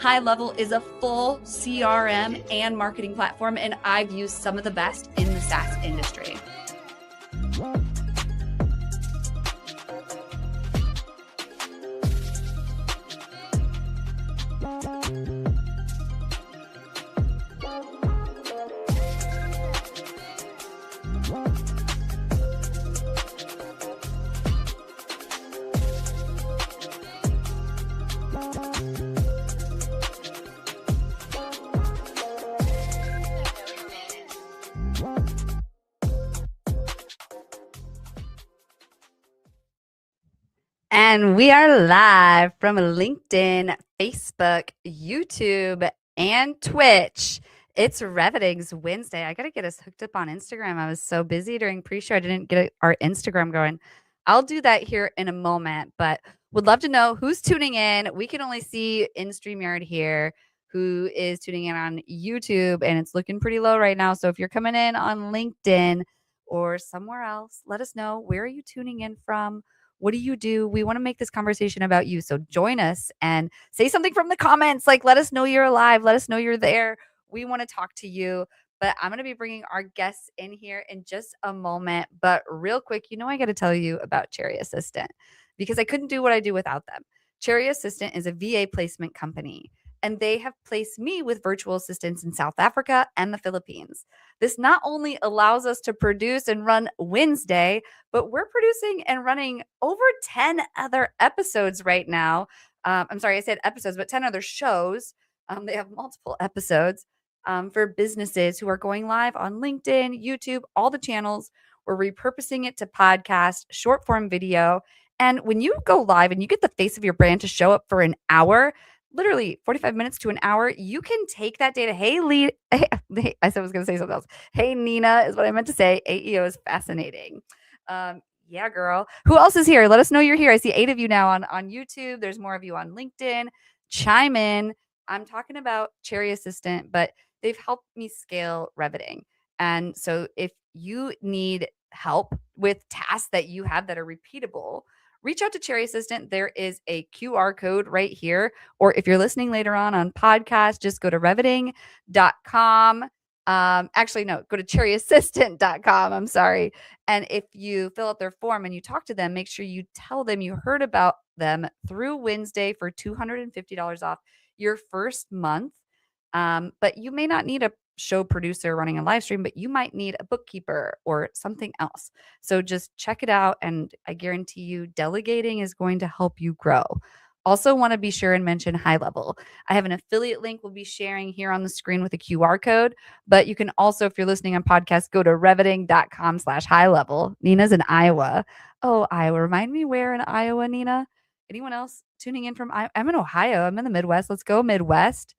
High Level is a full CRM and marketing platform, and I've used some of the best in the SaaS industry. And we are live from LinkedIn, Facebook, YouTube, and Twitch. It's Reviting's Wednesday. I got to get us hooked up on Instagram. I was so busy during pre-show, I didn't get our Instagram going. I'll do that here in a moment, but would love to know who's tuning in. We can only see in StreamYard here who is tuning in on YouTube, and it's looking pretty low right now. So if you're coming in on LinkedIn or somewhere else, let us know. Where are you tuning in from? What do you do? We want to make this conversation about you. So join us and say something from the comments. Like, let us know you're alive. Let us know you're there. We want to talk to you. But I'm going to be bringing our guests in here in just a moment. But real quick, I got to tell you about Cherry Assistant because I couldn't do what I do without them. Cherry Assistant is a VA placement company, and they have placed me with virtual assistants in South Africa and the Philippines. This not only allows us to produce and run WinsDay, but we're producing and running over 10 other episodes right now. I'm sorry, I said episodes, but 10 other shows. They have multiple episodes for businesses who are going live on LinkedIn, YouTube, all the channels. We're repurposing it to podcast, short form video. And when you go live and you get the face of your brand to show up for an hour, literally 45 minutes to an hour, you can take that data. Hey, Lee, I said I was going to say something else. Hey, Nina is what I meant to say. AEO is fascinating. Yeah, girl. Who else is here? Let us know you're here. I see 8 of you now on YouTube. There's more of you on LinkedIn. Chime in. I'm talking about Cherry Assistant, but they've helped me scale Reviting. And so if you need help with tasks that you have that are repeatable, reach out to Cherry Assistant. There is a QR code right here. Or if you're listening later on podcast, just go to reviting.com. Actually, no, go to cherryassistant.com. I'm sorry. And if you fill out their form and you talk to them, make sure you tell them you heard about them through WinsDay for $250 off your first month. But you may not need a show producer running a live stream, but you might need a bookkeeper or something else. So just check it out. And I guarantee you delegating is going to help you grow. Also want to be sure and mention High Level. I have an affiliate link we'll be sharing here on the screen with a QR code, but you can also, if you're listening on podcast, go to reviting.com/high level. Nina's in Iowa. Oh, Iowa. Remind me where in Iowa, Nina? Anyone else tuning in from Iowa? I'm in Ohio. I'm in the Midwest. Let's go Midwest.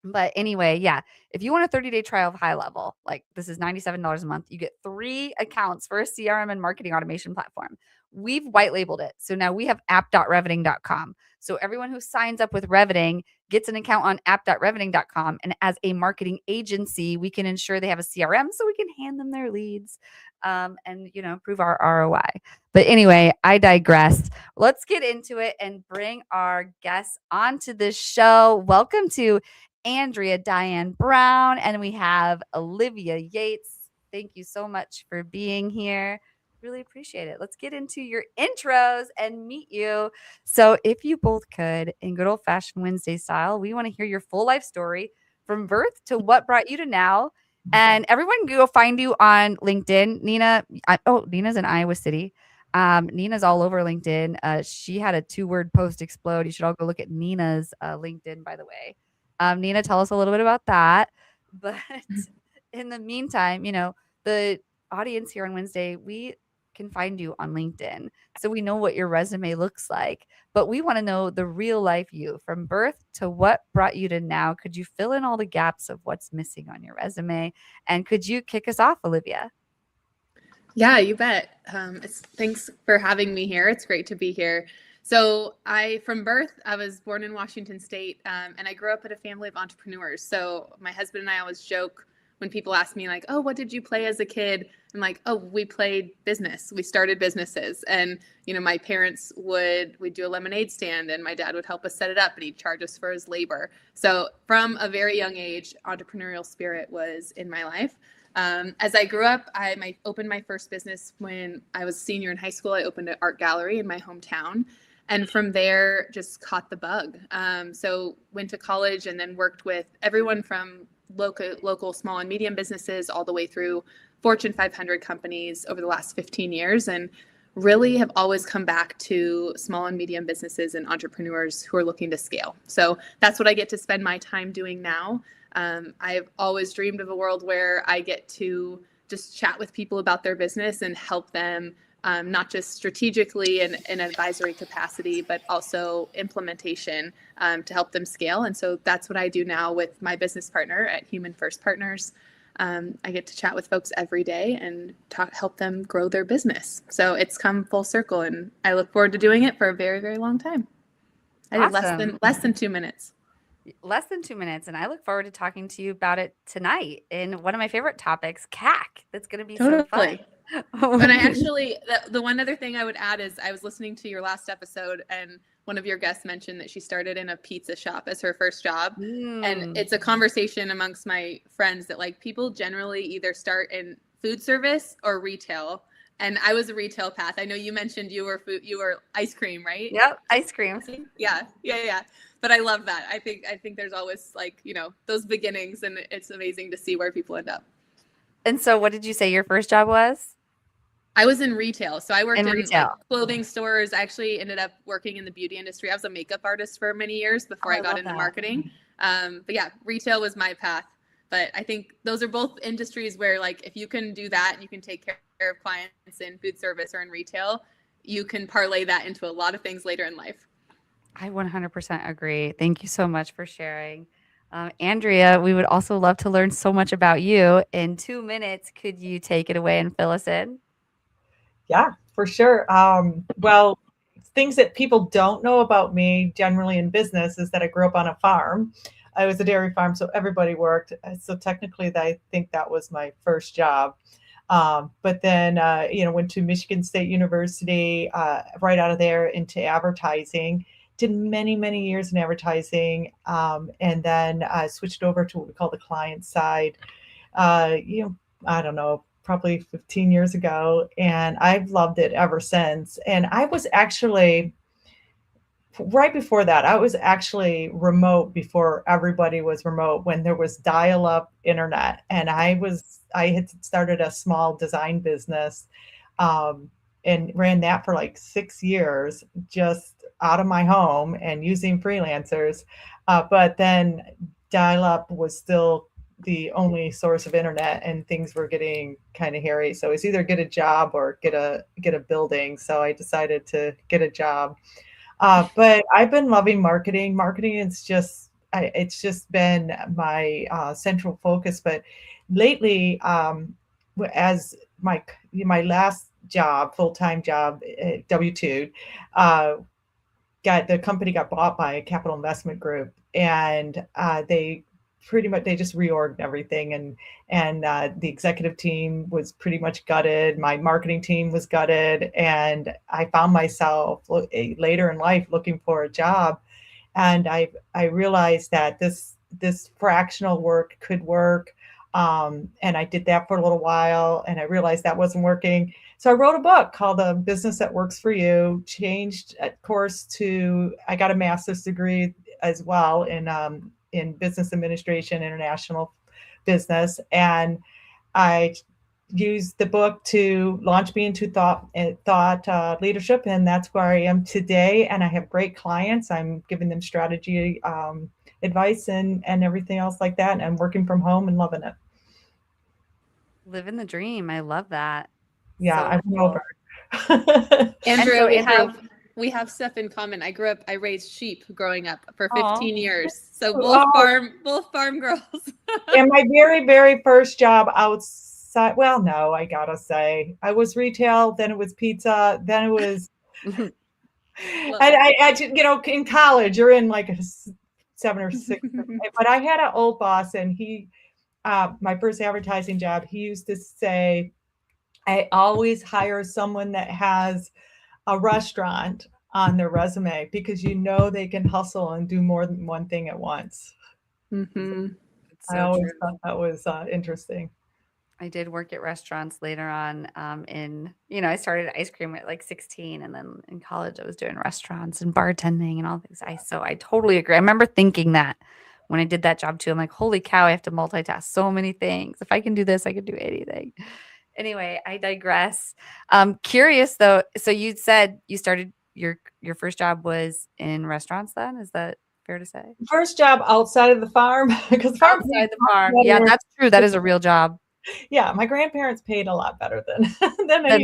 But anyway, yeah, if you want a 30-day trial of High Level, like this is $97 a month, you get 3 accounts for a CRM and marketing automation platform. We've white labeled it. So now we have app.reviting.com. So everyone who signs up with Reviting gets an account on app.reviting.com. And as a marketing agency, we can ensure they have a CRM so we can hand them their leads and, improve our ROI. But anyway, I digress. Let's get into it and bring our guests onto this show. Welcome to Andrea Dyan Brown, and we have Olivia Yates. Thank you so much for being here. Really appreciate it. Let's get into your intros and meet you. So, if you both could, in good old fashioned Wednesday style, we want to hear your full life story from birth to what brought you to now. And everyone can go find you on LinkedIn. Nina's in Iowa City. Nina's all over LinkedIn. She had a 2-word post explode. You should all go look at Nina's LinkedIn, by the way. Nina, tell us a little bit about that. But in the meantime, the audience here on Wednesday, we can find you on LinkedIn. So we know what your resume looks like, but we want to know the real life you from birth to what brought you to now. Could you fill in all the gaps of what's missing on your resume? And could you kick us off, Olivia? Yeah, you bet. Thanks for having me here. It's great to be here. So from birth, I was born in Washington State, and I grew up in a family of entrepreneurs. So my husband and I always joke when people ask me like, "Oh, what did you play as a kid?" I'm like, "Oh, we played business. We started businesses." And my parents we'd do a lemonade stand, and my dad would help us set it up, and he'd charge us for his labor. So from a very young age, entrepreneurial spirit was in my life. As I grew up, I opened my first business when I was a senior in high school. I opened an art gallery in my hometown. And from there, just caught the bug. So went to college and then worked with everyone from local small and medium businesses all the way through Fortune 500 companies over the last 15 years. And really have always come back to small and medium businesses and entrepreneurs who are looking to scale. So that's what I get to spend my time doing now. I've always dreamed of a world where I get to just chat with people about their business and help them, not just strategically in an advisory capacity, but also implementation to help them scale. And so that's what I do now with my business partner at HumanFirst Partners. I get to chat with folks every day and help them grow their business. So it's come full circle, and I look forward to doing it for a very, very long time. I did less than 2 minutes. Less than 2 minutes, and I look forward to talking to you about it tonight in one of my favorite topics, CAC. That's going to be so fun. But I actually, the one other thing I would add is I was listening to your last episode, and one of your guests mentioned that she started in a pizza shop as her first job. And it's a conversation amongst my friends that like people generally either start in food service or retail. And I was a retail path. I know you mentioned you were ice cream, right? Yep, ice cream. Yeah. But I love that. I think there's always like, those beginnings, and it's amazing to see where people end up. And so what did you say your first job was? I was in retail. So I worked in like, clothing stores. I actually ended up working in the beauty industry. I was a makeup artist for many years before I got into marketing. But yeah, retail was my path. But I think those are both industries where like if you can do that and you can take care of clients in food service or in retail, you can parlay that into a lot of things later in life. I 100% agree. Thank you so much for sharing. Andrea, we would also love to learn so much about you. In 2 minutes, could you take it away and fill us in? Yeah, for sure. Well, things that people don't know about me generally in business is that I grew up on a farm. I was a dairy farm, so everybody worked. So technically, I think that was my first job. But then, went to Michigan State University, right out of there into advertising. Did many, many years in advertising, and then switched over to what we call the client side. I don't know, probably 15 years ago, and I've loved it ever since. And I was actually, right before that, I was actually remote before everybody was remote, when there was dial-up internet. And I had started a small design business, and ran that for like 6 years, just out of my home and using freelancers. But then dial-up was still the only source of internet, and things were getting kind of hairy. So it's either get a job or get a building. So I decided to get a job. But I've been loving marketing. Marketing is it's just been my central focus. But lately, as my last job, full-time job, W-2, the company got bought by a capital investment group, and they just reorged everything, and the executive team was pretty much gutted. My marketing team was gutted, and I found myself later in life looking for a job, and I realized that this fractional work could work. And I did that for a little while, and I realized that wasn't working. So I wrote a book called The Business That Works for You, changed course to, I got a master's degree as well in business administration, international business. And I used the book to launch me into thought leadership. And that's where I am today. And I have great clients. I'm giving them strategy advice and everything else like that. And I'm working from home and loving it. Living the dream. I love that. Yeah, So I went cool. over. Andrea, so we have stuff in common. I raised sheep growing up for Aw. 15 years. So Oh. both farm girls. And my very, very first job outside, well, no, I gotta say, I was retail, then it was pizza, then it was, in college, you're in like a 7 or 6, but I had an old boss, and he, my first advertising job, he used to say, I always hire someone that has a restaurant on their resume, because they can hustle and do more than one thing at once. Mm-hmm. I always thought that was interesting. I did work at restaurants later on. I started ice cream at like 16, and then in college I was doing restaurants and bartending and all things. So I totally agree. I remember thinking that when I did that job too. I'm like, holy cow, I have to multitask so many things. If I can do this, I can do anything. Anyway, I digress. Curious though. So you said you started your first job was in restaurants then? Is that fair to say? First job outside of the farm, because Outside the farm. Yeah, that's true. That is a real job. Yeah, my grandparents paid a lot better than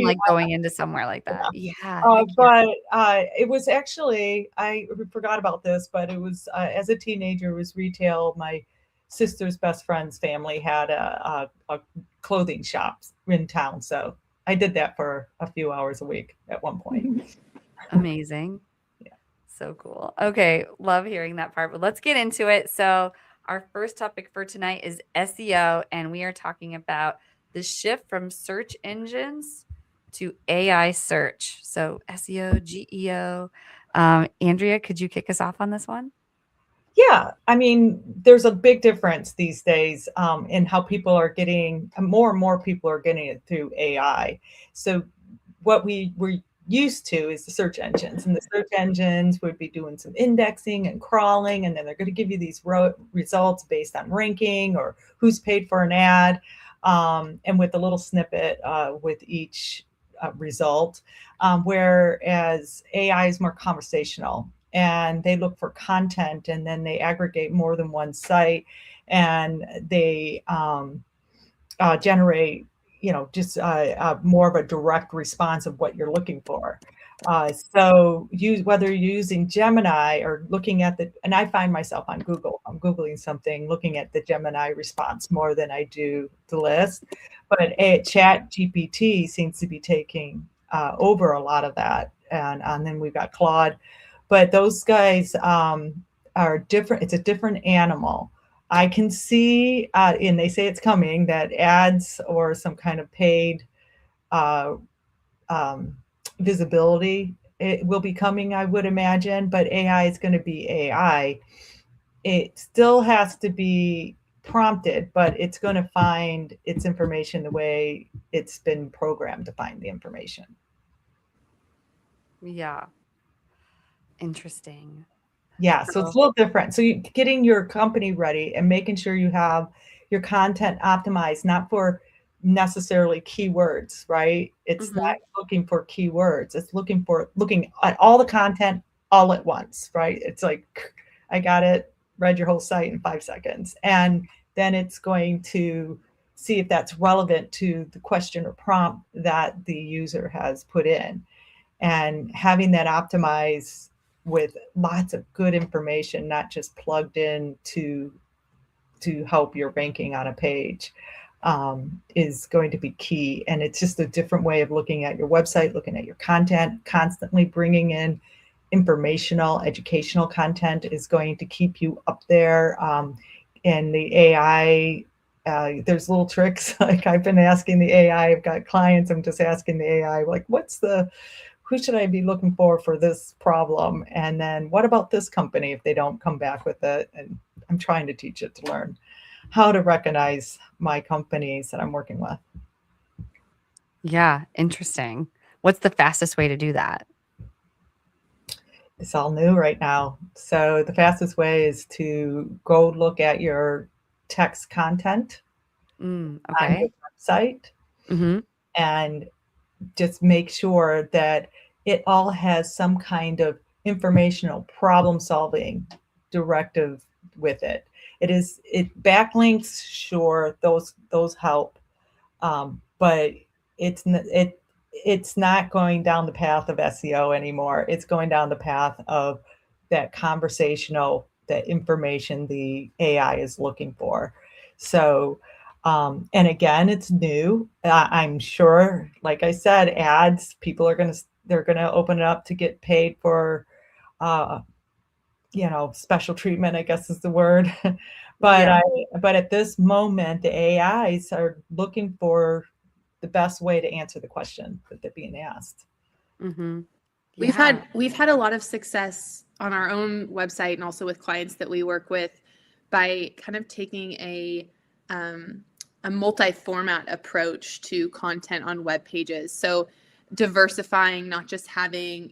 like going into somewhere like that. Yeah. But it was actually, I forgot about this, but it was as a teenager, it was retail. My sister's best friend's family had a clothing shop in town, so I did that for a few hours a week at one point. Amazing. Yeah. So cool. Okay. Love hearing that part, but let's get into it. So our first topic for tonight is SEO, and we are talking about the shift from search engines to AI search. So SEO, GEO. Andrea, could you kick us off on this one? Yeah, I mean, there's a big difference these days in how people are getting, more and more people are getting it through AI. So what we were used to is the search engines, and the search engines would be doing some indexing and crawling, and then they're going to give you these results based on ranking or who's paid for an ad, and with a little snippet with each result, whereas AI is more conversational, and they look for content, and then they aggregate more than one site, and they generate just more of a direct response of what you're looking for. So whether you're using Gemini or looking at and I find myself on Google, I'm Googling something, looking at the Gemini response more than I do the list. But Chat GPT seems to be taking over a lot of that. And then we've got Claude. But those guys are different. It's a different animal. I can see, and they say it's coming, that ads or some kind of paid visibility, it will be coming, I would imagine, but AI is going to be AI. It still has to be prompted, but it's going to find its information the way it's been programmed to find the information. Yeah. Interesting. Yeah, so it's a little different. So getting your company ready and making sure you have your content optimized, not for necessarily keywords, right? It's not looking for keywords. It's looking at all the content all at once, right? It's like, I got it, read your whole site in 5 seconds. And then it's going to see if that's relevant to the question or prompt that the user has put in. And having that optimized with lots of good information, not just plugged in to help your ranking on a page, is going to be key. And it's just a different way of looking at your website, looking at your content, constantly bringing in informational, educational content is going to keep you up there. And the AI, there's little tricks. Like I've been asking the AI, I've got clients, I'm just asking the AI, like, who should I be looking for this problem? And then what about this company if they don't come back with it? And I'm trying to teach it to learn. how to recognize my companies that I'm working with. Yeah, interesting. What's the fastest way to do that? It's all new right now. So the fastest way is to go look at your text content on your Okay. website Mm-hmm. and just make sure that it all has some kind of informational problem solving directive with it. It backlinks, sure, those help, but it's not going down the path of SEO anymore. It's going down the path of that conversational, that information the AI is looking for. So, and again, it's new. I'm sure, like I said, ads, people are they're gonna open it up to get paid for, uh, special treatment, I guess is the word. But Yeah. but at this moment, the AIs are looking for the best way to answer the question that they're being asked. Mm-hmm. We've Yeah. had a lot of success on our own website and also with clients that we work with by kind of taking a multi-format approach to content on web pages. So diversifying, not just having,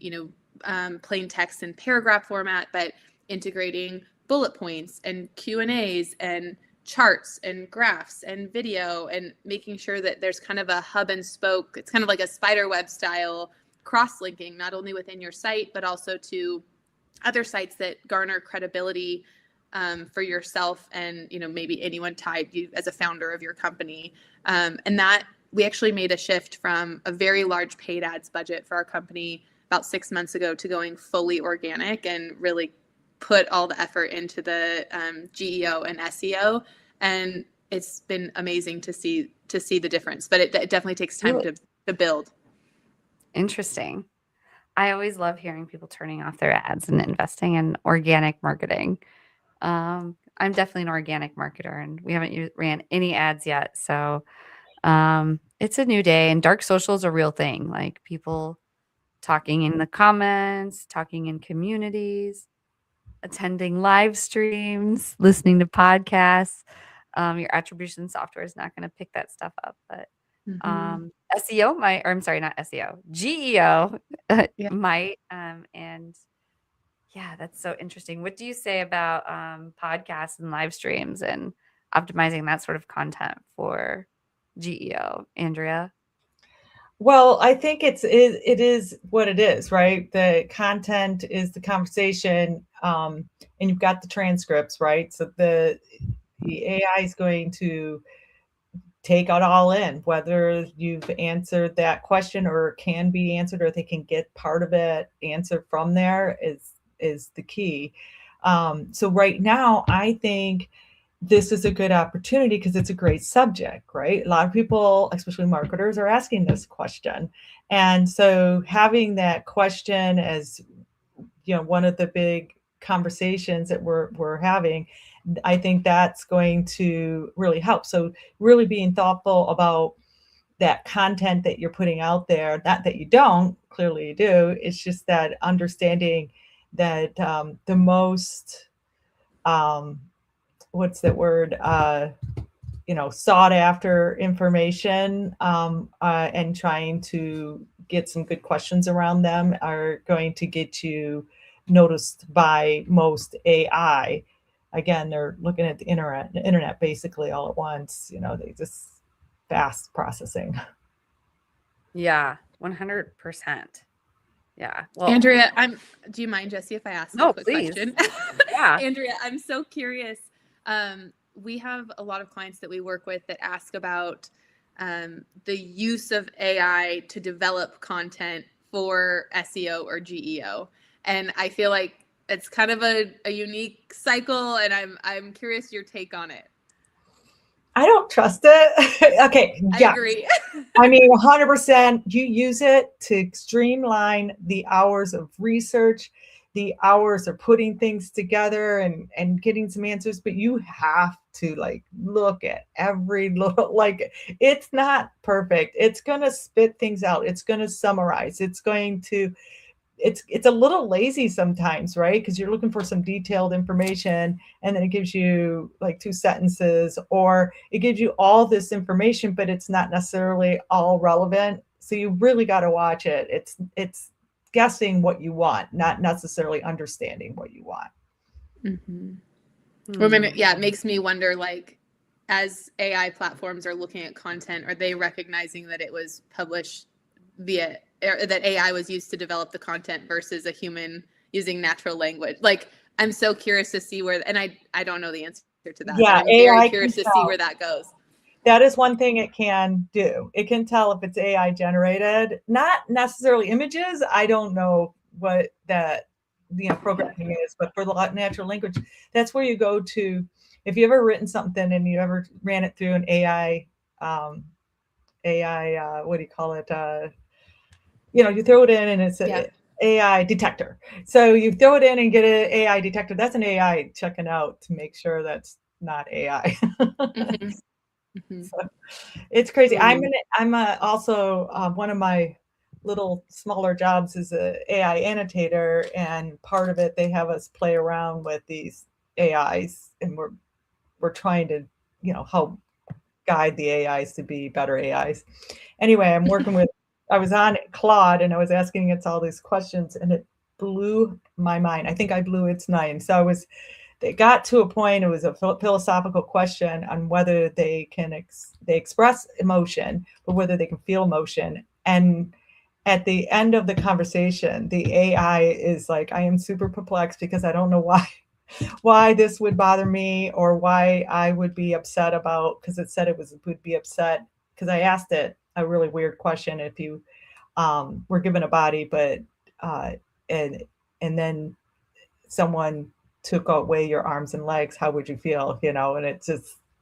plain text and paragraph format, but integrating bullet points and Q&As and charts and graphs and video, and making sure that there's kind of a hub and spoke. It's kind of like a spider web style cross-linking, not only within your site, but also to other sites that garner credibility for yourself and, maybe anyone tied you as a founder of your company. And that we actually made a shift from a very large paid ads budget for our company about 6 months ago to going fully organic and really put all the effort into the GEO and SEO. And it's been amazing to see the difference, but it definitely takes time to build. Interesting. I always love hearing people turning off their ads and investing in organic marketing. I'm definitely an organic marketer, and we haven't ran any ads yet. So it's a new day, and dark social is a real thing. Like people talking in the comments, talking in communities, attending live streams, listening to podcasts. Your attribution software is not going to pick that stuff up, but SEO might, or I'm sorry, not SEO, GEO Yeah. might. And yeah, that's so interesting. What do you say about podcasts and live streams and optimizing that sort of content for GEO, Andrea? Well, I think it is what it is, right? The content is the conversation, and you've got the transcripts, right? So the AI is going to take it all in, whether you've answered that question or can be answered, or they can get part of it answered from there is the key. So right now, I think this is a good opportunity because it's a great subject, right? A lot of people, especially marketers, are asking this question. And so having that question as, one of the big conversations that we're having, I think that's going to really help. So really being thoughtful about that content that you're putting out there, not that you don't, clearly you do. It's just that understanding that the most, what's that word? Sought after information, and trying to get some good questions around them are going to get you noticed by most AI. Again, they're looking at the internet basically all at once. They just fast processing. Yeah, 100%. Yeah. Well, Andrea, do you mind, Jessie, if I ask no, a quick please. question? Yeah. Andrea, I'm so curious. We have a lot of clients that we work with that ask about the use of AI to develop content for SEO or GEO. And I feel like it's kind of a unique cycle, and I'm curious your take on it. I don't trust it. Okay. I agree. I mean, 100%. You use it to streamline the hours of research, the hours of putting things together and getting some answers, but you have to look at every little, it's not perfect. It's going to spit things out. It's going to summarize. It's going to it's a little lazy sometimes, right? Because you're looking for some detailed information, and then it gives you like 2 sentences, or it gives you all this information, but it's not necessarily all relevant. So you really got to watch it. It's guessing what you want, not necessarily understanding what you want. Well, it makes me wonder, like, as AI platforms are looking at content, are they recognizing that it was published via, or that AI was used to develop the content versus a human using natural language? Like, I'm so curious to see where, and I don't know the answer to that, Yeah, but I'm very AI curious can to see tell. where that goes. That is one thing it can do. It can tell if it's AI generated, not necessarily images. I don't know what that programming is, but for the natural language, that's where you go to. If you ever written something and you ever ran it through an AI, what do you call it? You throw it in and it's an AI detector. So you throw it in and get an AI detector. That's an AI checking out to make sure that's not AI. So it's crazy. I'm also one of my little smaller jobs is a AI annotator, and part of it they have us play around with these AIs, and we're trying to help guide the AIs to be better AIs. Anyway, I was on Claude and I was asking it all these questions, and it blew my mind. I think I blew its mind. So they got to a point, it was a philosophical question on whether they express emotion, but whether they can feel emotion. And at the end of the conversation, the AI is like, I am super perplexed because I don't know why this would bother me, or why I would be upset about, because it said would be upset because I asked it a really weird question. If you were given a body, but and then someone took away your arms and legs, how would you feel? And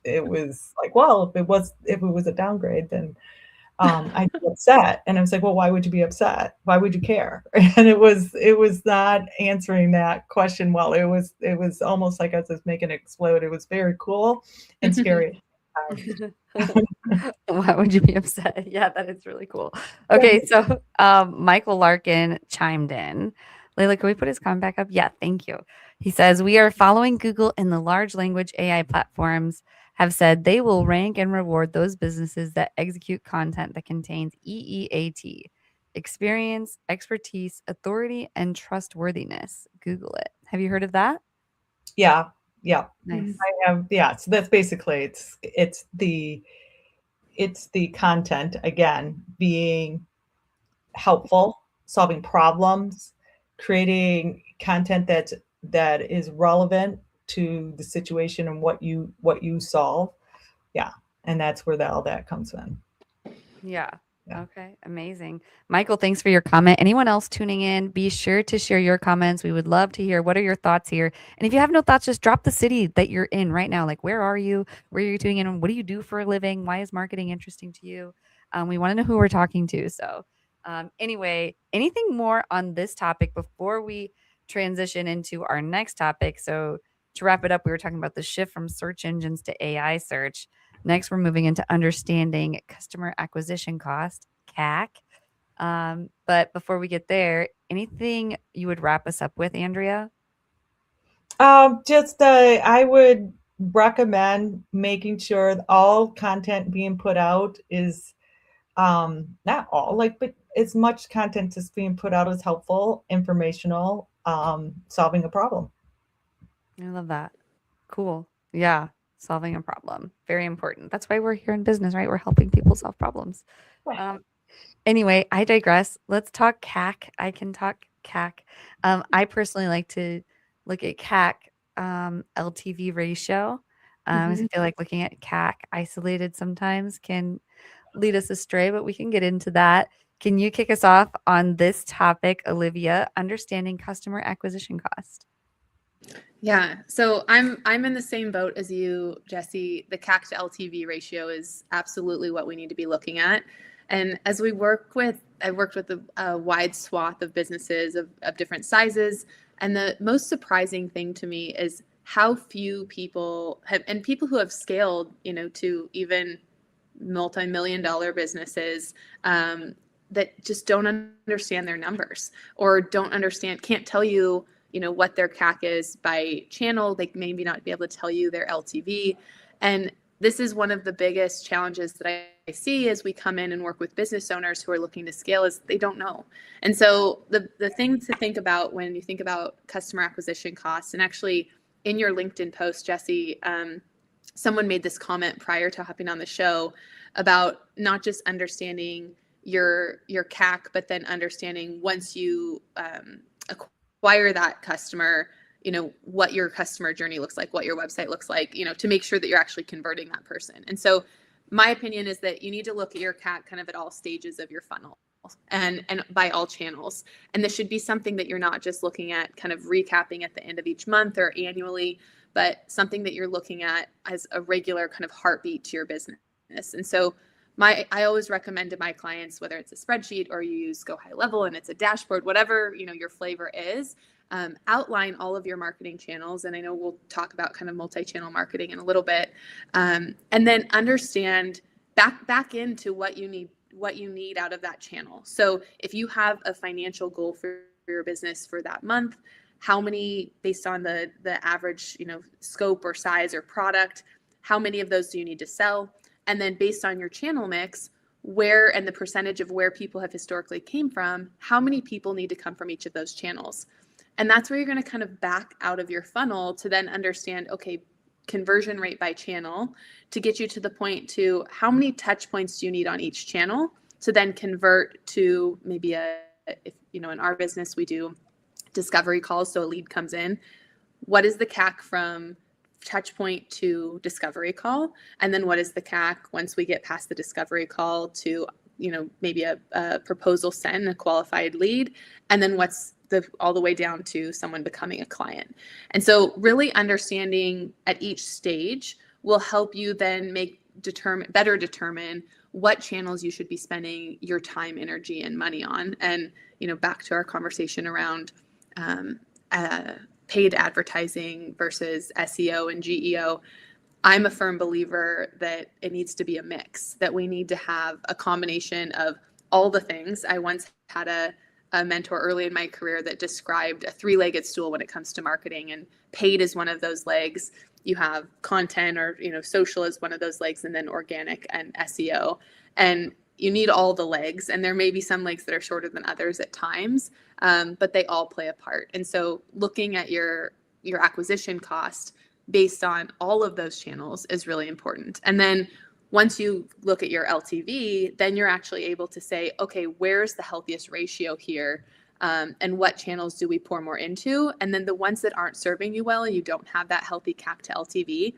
it was like, well, if it was a downgrade, then I'd be upset. And I was like, well, why would you be upset? Why would you care? And it was not answering that question well. It was almost like I was just making it explode. It was very cool and scary. Why would you be upset? Yeah, that is really cool. Okay, so Michael Larkin chimed in. Layla, can we put his comment back up? Yeah, thank you. He says, we are following Google, and the large language AI platforms have said they will rank and reward those businesses that execute content that contains EEAT, experience, expertise, authority, and trustworthiness. Google it. Have you heard of that? Yeah. Nice. I have. Yeah. So that's basically it's the content, again, being helpful, solving problems, creating content that is relevant to the situation and what you solve. Yeah. And that's where all that comes in. Yeah. Okay. Amazing. Michael, thanks for your comment. Anyone else tuning in, be sure to share your comments. We would love to hear what are your thoughts here. And if you have no thoughts, just drop the city that you're in right now. Like, where are you? Where are you tuning in? What do you do for a living? Why is marketing interesting to you? We want to know who we're talking to. So anyway, anything more on this topic before we transition into our next topic? So to wrap it up, we were talking about the shift from search engines to AI search. Next, we're moving into understanding customer acquisition cost, CAC. But before we get there, anything you would wrap us up with, Andrea? I would recommend making sure all content being put out is not all, but as much content as being put out is helpful, informational, solving a problem. I love that. Cool. Yeah. Solving a problem. Very important. That's why we're here in business, right? We're helping people solve problems. Anyway, I digress. Let's talk CAC. I can talk CAC. I personally like to look at CAC LTV ratio. I feel like looking at CAC isolated sometimes can lead us astray, but we can get into that. Can you kick us off on this topic, Olivia, understanding customer acquisition cost? Yeah, so I'm in the same boat as you, Jessie. The CAC to LTV ratio is absolutely what we need to be looking at. And as I've worked with a wide swath of businesses of different sizes. And the most surprising thing to me is how few people and people who have scaled, to even multi-million-dollar businesses, that just don't understand their numbers or can't tell you, what their CAC is by channel. They maybe not be able to tell you their LTV. And this is one of the biggest challenges that I see as we come in and work with business owners who are looking to scale is they don't know. And so the thing to think about when you think about customer acquisition costs, and actually in your LinkedIn post, Jessie, someone made this comment prior to hopping on the show about not just understanding your CAC, but then understanding once you acquire that customer, what your customer journey looks like, what your website looks like, to make sure that you're actually converting that person. And so my opinion is that you need to look at your CAC kind of at all stages of your funnel and by all channels. And this should be something that you're not just looking at kind of recapping at the end of each month or annually, but something that you're looking at as a regular kind of heartbeat to your business. And so I always recommend to my clients, whether it's a spreadsheet or you use Go High Level and it's a dashboard, whatever, your flavor is, outline all of your marketing channels. And I know we'll talk about kind of multi-channel marketing in a little bit. And then understand back into what you need out of that channel. So if you have a financial goal for your business for that month, how many, based on the average, scope or size or product, how many of those do you need to sell? And then based on your channel mix, where and the percentage of where people have historically came from, how many people need to come from each of those channels? And that's where you're going to kind of back out of your funnel to then understand, okay, conversion rate by channel to get you to the point to how many touch points do you need on each channel to then convert to maybe if in our business, we do discovery calls. So a lead comes in. What is the CAC from touch point to discovery call? And then what is the CAC once we get past the discovery call to, maybe a proposal sent, a qualified lead? And then what's all the way down to someone becoming a client? And so really understanding at each stage will help you then better determine what channels you should be spending your time, energy, and money on. And, back to our conversation around paid advertising versus SEO and GEO, I'm a firm believer that it needs to be a mix, that we need to have a combination of all the things. I once had a mentor early in my career that described a three-legged stool when it comes to marketing, and paid is one of those legs. You have content or, social is one of those legs, and then organic and SEO. And you need all the legs, and there may be some legs that are shorter than others at times, but they all play a part. And so looking at your acquisition cost based on all of those channels is really important. And then once you look at your LTV, then you're actually able to say, okay, where's the healthiest ratio here? And what channels do we pour more into? And then the ones that aren't serving you well, and you don't have that healthy CAC to LTV,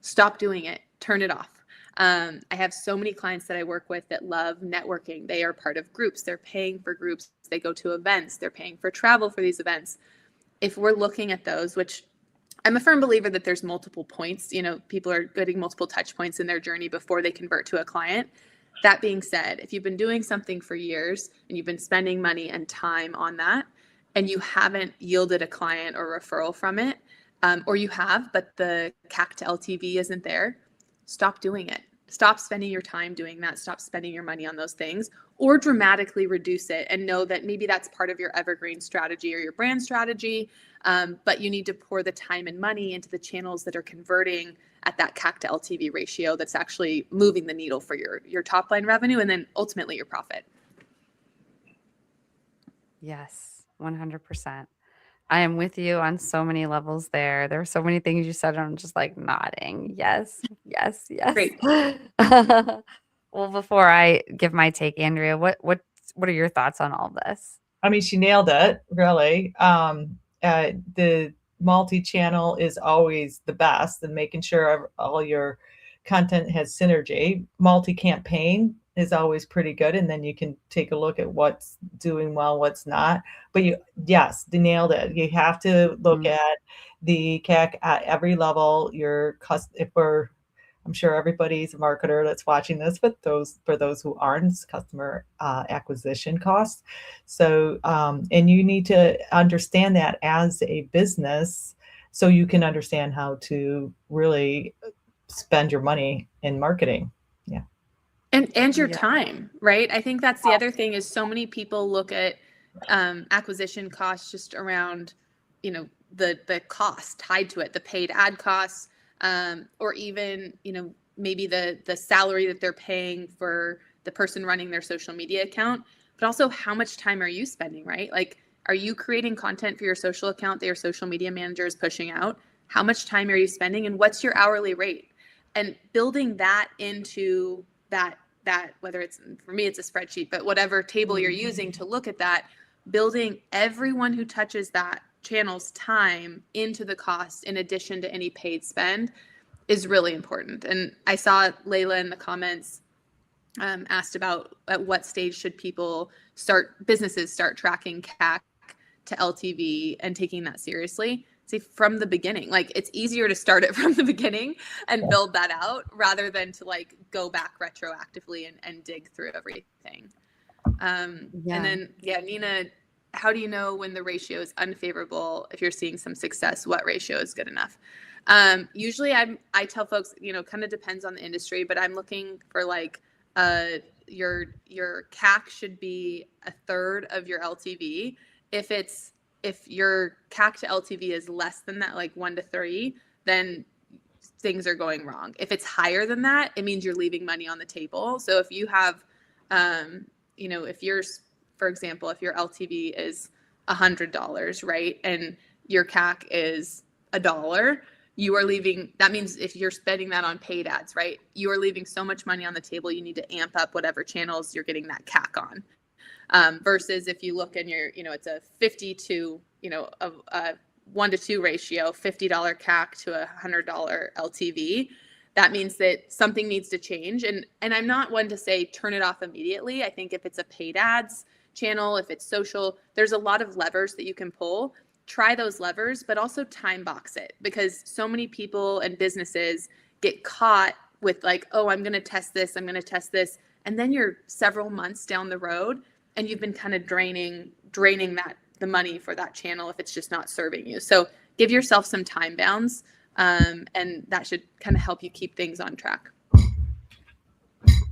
stop doing it, turn it off. I have so many clients that I work with that love networking. They are part of groups. They're paying for groups. They go to events. They're paying for travel for these events. If we're looking at those, which I'm a firm believer that there's multiple points, people are getting multiple touch points in their journey before they convert to a client. That being said, if you've been doing something for years and you've been spending money and time on that, and you haven't yielded a client or referral from it, or you have, but the CAC to LTV isn't there, stop doing it. Stop spending your time doing that. Stop spending your money on those things, or dramatically reduce it, and know that maybe that's part of your evergreen strategy or your brand strategy. But you need to pour the time and money into the channels that are converting at that CAC to LTV ratio that's actually moving the needle for your top line revenue and then ultimately your profit. Yes, 100%. I am with you on so many levels there. There are so many things you said, and I'm just like nodding. Yes, yes, yes. Great. Well, before I give my take, Andrea, what are your thoughts on all this? I mean, she nailed it, really. The multi-channel is always the best, and making sure all your content has synergy. Multi-campaign is always pretty good, and then you can take a look at what's doing well, what's not. But you nailed it. You have to look at the CAC at every level. I'm sure everybody's a marketer that's watching this, but for those who aren't, it's customer acquisition costs. So, and you need to understand that as a business, so you can understand how to really spend your money in marketing. Yeah. And your Yeah. time, right? I think that's the other thing is so many people look at acquisition costs just around, the cost tied to it, the paid ad costs, or even, maybe the salary that they're paying for the person running their social media account, but also how much time are you spending, right? Like, are you creating content for your social account that your social media manager is pushing out? How much time are you spending, and what's your hourly rate? And building that into that whether it's, for me it's a spreadsheet, but whatever table you're using to look at that, building everyone who touches that channel's time into the cost in addition to any paid spend is really important. And I saw Layla in the comments asked about at what stage should businesses start tracking CAC to LTV and taking that seriously. See, from the beginning, like, it's easier to start it from the beginning and build that out rather than to like go back retroactively and dig through everything. And then, Nina, how do you know when the ratio is unfavorable? If you're seeing some success, what ratio is good enough? Usually I tell folks, kind of depends on the industry, but I'm looking for like, your CAC should be a third of your LTV. If your CAC to LTV is less than that, like 1 to 3, then things are going wrong. If it's higher than that, it means you're leaving money on the table. So if you have, for example, if your LTV is $100, right, and your CAC is $1, that means if you're spending that on paid ads, right, you are leaving so much money on the table, you need to amp up whatever channels you're getting that CAC on. Versus if you look in your, it's a 50 to, a 1 to 2 ratio, $50 CAC to a $100 LTV. That means that something needs to change. And I'm not one to say turn it off immediately. I think if it's a paid ads channel, if it's social, there's a lot of levers that you can pull. Try those levers, but also time box it, because so many people and businesses get caught with like, oh, I'm going to test this. And then you're several months down the road and you've been kind of draining the money for that channel if it's just not serving you. So give yourself some time bounds, and that should kind of help you keep things on track.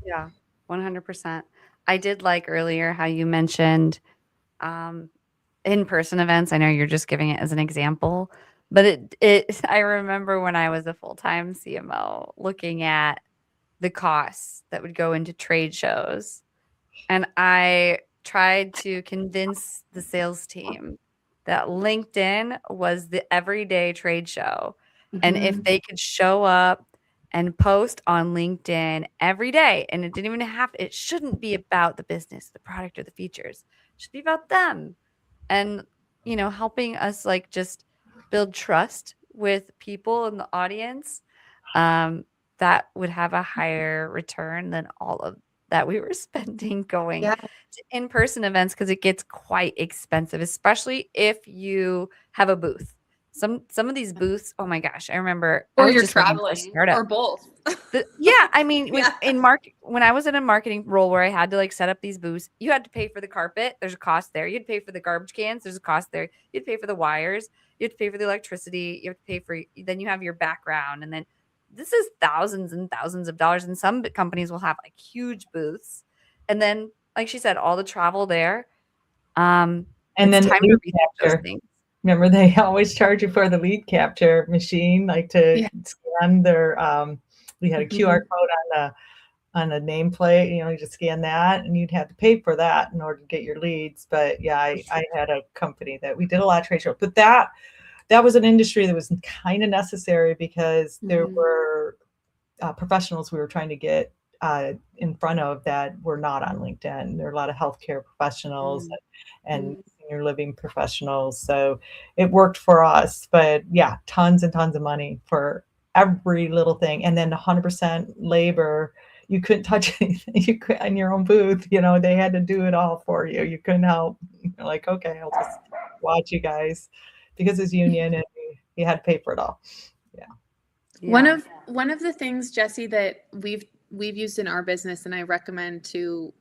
Yeah, 100%. I did like earlier how you mentioned in-person events. I know you're just giving it as an example, but I remember when I was a full-time CMO looking at the costs that would go into trade shows, and I tried to convince the sales team that LinkedIn was the everyday trade show. And if they could show up and post on LinkedIn every day, and it shouldn't be about the business, the product, or the features. It should be about them. And, helping us like just build trust with people in the audience, that would have a higher return than all of that we were spending going to in-person events, because it gets quite expensive, especially if you have a booth. Some of these booths, oh my gosh, I remember. Or I was you're just looking for a traveling, startup. or both. I mean, when I was in a marketing role where I had to like set up these booths, you had to pay for the carpet. There's a cost there. You'd pay for the garbage cans. There's a cost there. You'd pay for the wires. You have to pay for the electricity. You have to pay for, then you have your background. And then this is thousands and thousands of dollars. And some companies will have like huge booths. And then, like she said, all the travel there. And then time to research those things. Remember, they always charge you for the lead capture machine, like to scan their. We had a QR code on a nameplate. You just scan that, and you'd have to pay for that in order to get your leads. But yeah, I had a company that we did a lot of trade shows, but that was an industry that was kind of necessary because there were professionals we were trying to get in front of that were not on LinkedIn. There are a lot of healthcare professionals and senior living professionals. So it worked for us, but yeah, tons and tons of money for every little thing. And then 100% labor. You couldn't touch anything. You could in your own booth, they had to do it all for you. You couldn't help. You're like, okay, I'll just watch you guys, because it's union and you had to pay for it all. Yeah. One of the things, Jessie, that we've used in our business, and I recommend to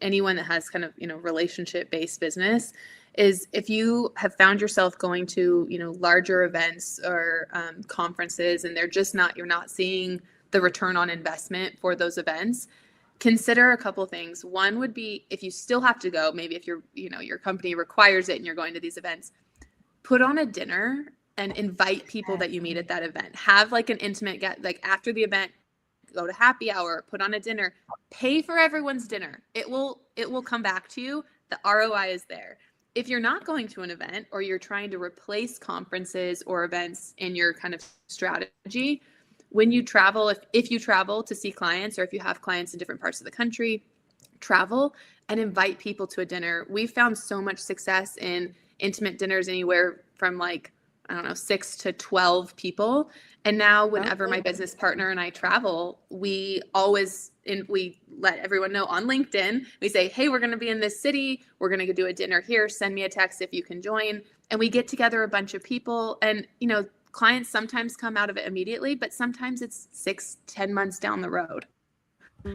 anyone that has kind of relationship-based business, is if you have found yourself going to larger events or conferences, and you're not seeing the return on investment for those events, consider a couple things. One would be, if you still have to go, maybe if your company requires it and you're going to these events, put on a dinner and invite people that you meet at that event. Have like an intimate like after the event, go to happy hour, put on a dinner, pay for everyone's dinner. It will come back to you. The ROI is there. If you're not going to an event, or you're trying to replace conferences or events in your kind of strategy, when you travel, if you travel to see clients, or if you have clients in different parts of the country, travel and invite people to a dinner. We've found so much success in intimate dinners, anywhere from like, I don't know, 6 to 12 people. And now whenever my business partner and I travel, we let everyone know on LinkedIn. We say, hey, we're going to be in this city. We're going to do a dinner here. Send me a text if you can join. And we get together a bunch of people, and, clients sometimes come out of it immediately, but sometimes it's 6-10 months down the road.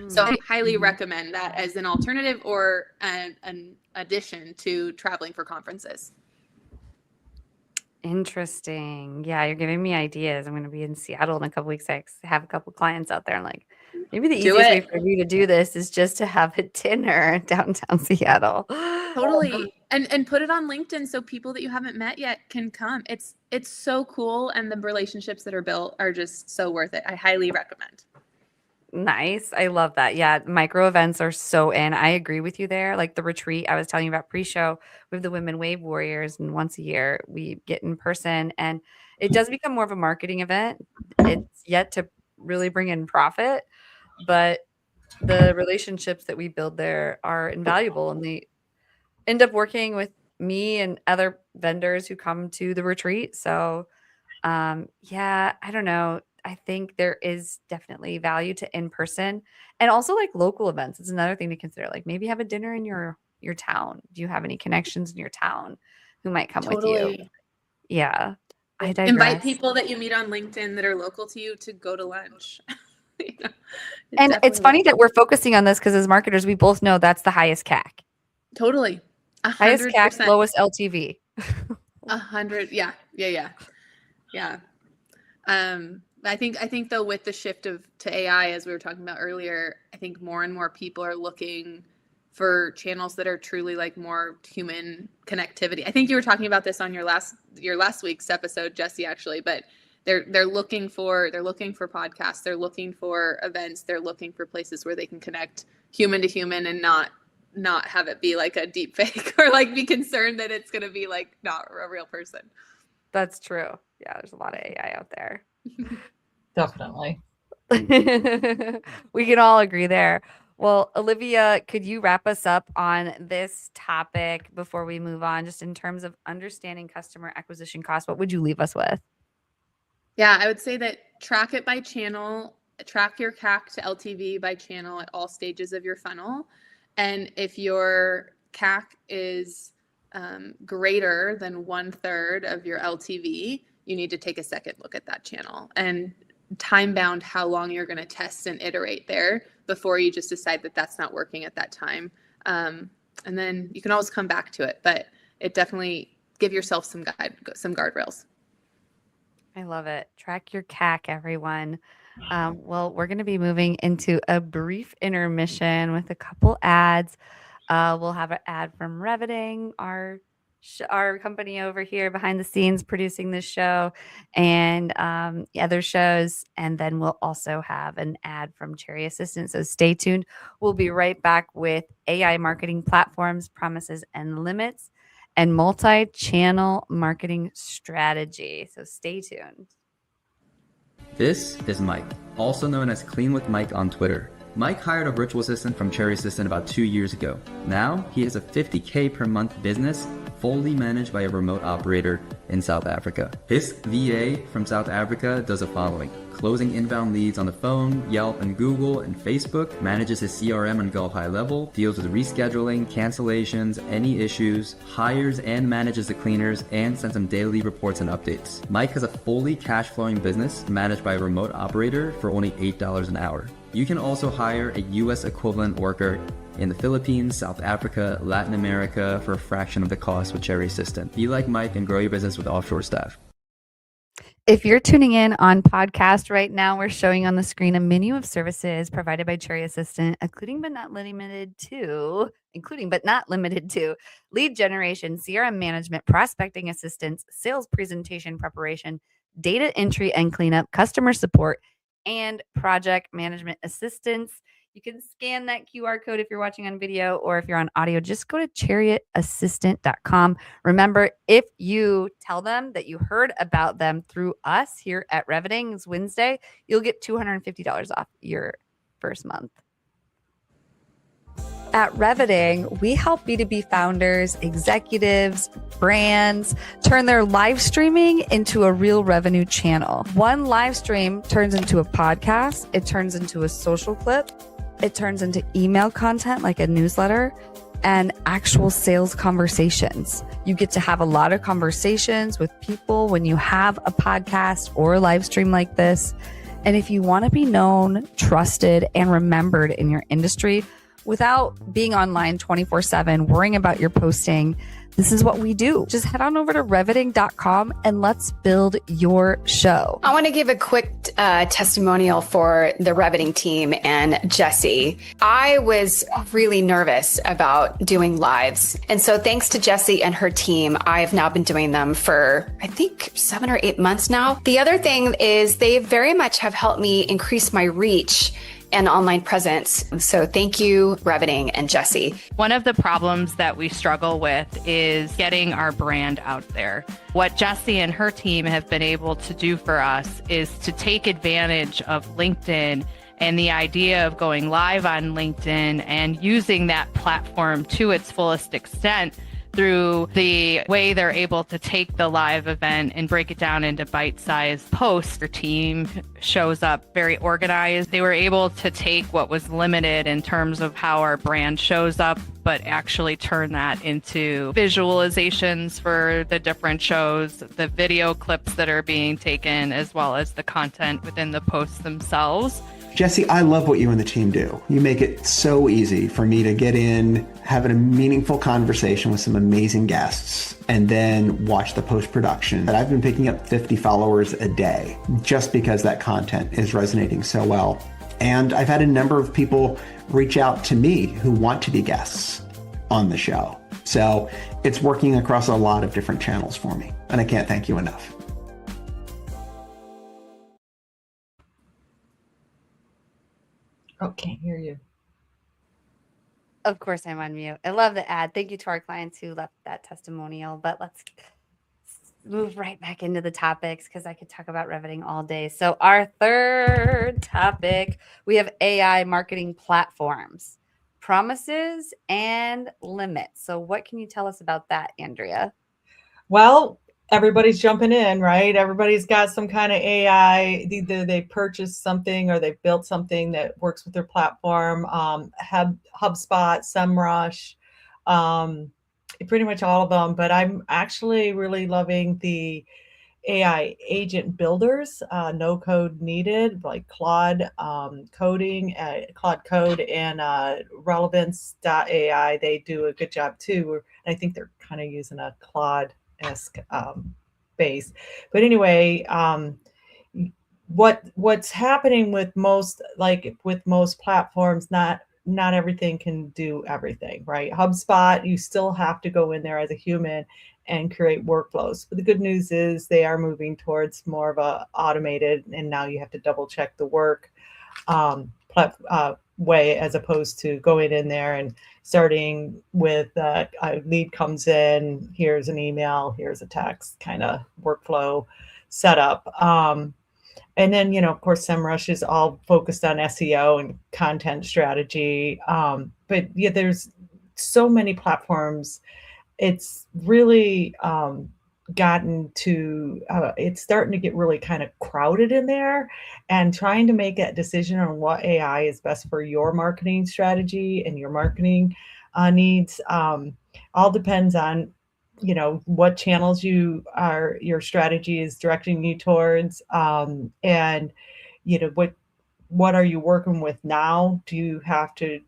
So I highly recommend that as an alternative or an addition to traveling for conferences. Interesting. Yeah, you're giving me ideas. I'm going to be in Seattle in a couple weeks. I have a couple clients out there. I'm like, maybe the easiest way for you to do this is just to have a dinner downtown Seattle. Totally. And put it on LinkedIn so people that you haven't met yet can come. It's so cool. And the relationships that are built are just so worth it. I highly recommend. Nice. I love that. Yeah. Micro events are so in. I agree with you there. Like the retreat I was telling you about pre-show with the Women Wave Warriors, and once a year we get in person, and it does become more of a marketing event. It's yet to really bring in profit, but the relationships that we build there are invaluable, and they end up working with me and other vendors who come to the retreat. So yeah, I don't know. I think there is definitely value to in-person, and also like local events. It's another thing to consider. Like maybe have a dinner in your town. Do you have any connections in your town who might come with you? Yeah. I digress. Invite people that you meet on LinkedIn that are local to you to go to lunch. And it's funny that we're focusing on this because as marketers, we both know that's the highest CAC. Totally. 100%. Highest CAC, lowest LTV. 100. Yeah. I think though, with the shift to AI, as we were talking about earlier, I think more and more people are looking for channels that are truly like more human connectivity. I think you were talking about this on your last week's episode, Jessie, actually, but they're looking for podcasts, they're looking for events, they're looking for places where they can connect human to human and not have it be like a deep fake or like be concerned that it's going to be like not a real person. That's true. Yeah, there's a lot of AI out there. Definitely. We can all agree there. Well, Olivia, could you wrap us up on this topic before we move on, just in terms of understanding customer acquisition costs? What would you leave us with? Yeah, I would say that track it by channel, track your CAC to LTV by channel at all stages of your funnel. And if your CAC is greater than 1/3 of your LTV, you need to take a second look at that channel and time bound how long you're going to test and iterate there before you just decide that that's not working at that time. And then you can always come back to it, but it definitely give yourself some guardrails. I love it. Track your CAC, everyone. Well, we're going to be moving into a brief intermission with a couple ads. We'll have an ad from Reveting, our company over here behind the scenes producing this show, and other shows. And then we'll also have an ad from Cherry Assistant. So stay tuned. We'll be right back with AI marketing platforms, promises and limits, and multi-channel marketing strategy. So stay tuned. This is Mike, also known as Clean with Mike on Twitter. Mike hired a virtual assistant from Cherry Assistant about 2 years ago. Now he has a $50K per month business, fully managed by a remote operator in South Africa. His VA from South Africa does the following: closing inbound leads on the phone, Yelp and Google and Facebook, manages his CRM on Gulf High level, deals with rescheduling, cancellations, any issues, hires and manages the cleaners, and sends them daily reports and updates. Mike has a fully cash flowing business managed by a remote operator for only $8 an hour. You can also hire a US equivalent worker in the Philippines, South Africa, Latin America for a fraction of the cost with Cherry Assistant. Be like Mike and grow your business with offshore staff. If you're tuning in on podcast right now, we're showing on the screen a menu of services provided by Cherry Assistant, including but not limited to lead generation, CRM management, prospecting assistance, sales presentation preparation, data entry and cleanup, customer support, and project management assistance. You can scan that QR code if you're watching on video, or if you're on audio, just go to chariotassistant.com. Remember, if you tell them that you heard about them through us here at Revening's WinsDay, you'll get $250 off your first month. At Reveting, we help B2B founders, executives, brands turn their live streaming into a real revenue channel. One live stream turns into a podcast. It turns into a social clip. It turns into email content like a newsletter and actual sales conversations. You get to have a lot of conversations with people when you have a podcast or a live stream like this. And if you want to be known, trusted, and remembered in your industry without being online 24/7, worrying about your posting, this is what we do. Just head on over to reveting.com and let's build your show. I want to give a quick testimonial for the Reveting team and Jessie. I was really nervous about doing lives. And so thanks to Jessie and her team, I've now been doing them for, I think, 7 or 8 months now. The other thing is they very much have helped me increase my reach and online presence. So thank you, Reveting and Jessie. One of the problems that we struggle with is getting our brand out there. What Jessie and her team have been able to do for us is to take advantage of LinkedIn and the idea of going live on LinkedIn and using that platform to its fullest extent through the way they're able to take the live event and break it down into bite-sized posts. Their team shows up very organized. They were able to take what was limited in terms of how our brand shows up, but actually turn that into visualizations for the different shows, the video clips that are being taken, as well as the content within the posts themselves. Jessie, I love what you and the team do. You make it so easy for me to get in, have a meaningful conversation with some amazing guests, and then watch the post-production. I've been picking up 50 followers a day just because that content is resonating so well. And I've had a number of people reach out to me who want to be guests on the show. So it's working across a lot of different channels for me, and I can't thank you enough. Oh, can't hear you. Of course, I'm on mute. I love the ad. Thank you to our clients who left that testimonial. But let's move right back into the topics because I could talk about Reveting all day. So our third topic, we have AI marketing platforms, promises and limits. So what can you tell us about that, Andrea? Well, everybody's jumping in, right? Everybody's got some kind of AI. Either they purchased something or they've built something that works with their platform. HubSpot, SEMrush, pretty much all of them. But I'm actually really loving the AI agent builders, no code needed, like Claude coding, Claude Code, and Relevance.ai. They do a good job too. And I think they're kind of using a Claude-esque base. But anyway, what's happening with most platforms, not everything can do everything, right? HubSpot, you still have to go in there as a human and create workflows. But the good news is they are moving towards more of a automated, and now you have to double check the work way, as opposed to going in there and starting with a lead comes in, here's an email, here's a text kind of workflow setup. And then, of course, SEMrush is all focused on SEO and content strategy. But yeah, there's so many platforms. It's really gotten to, it's starting to get really kind of crowded in there, and trying to make that decision on what AI is best for your marketing strategy and your marketing needs all depends on what channels your strategy is directing you towards, and what are you working with now? Do you have to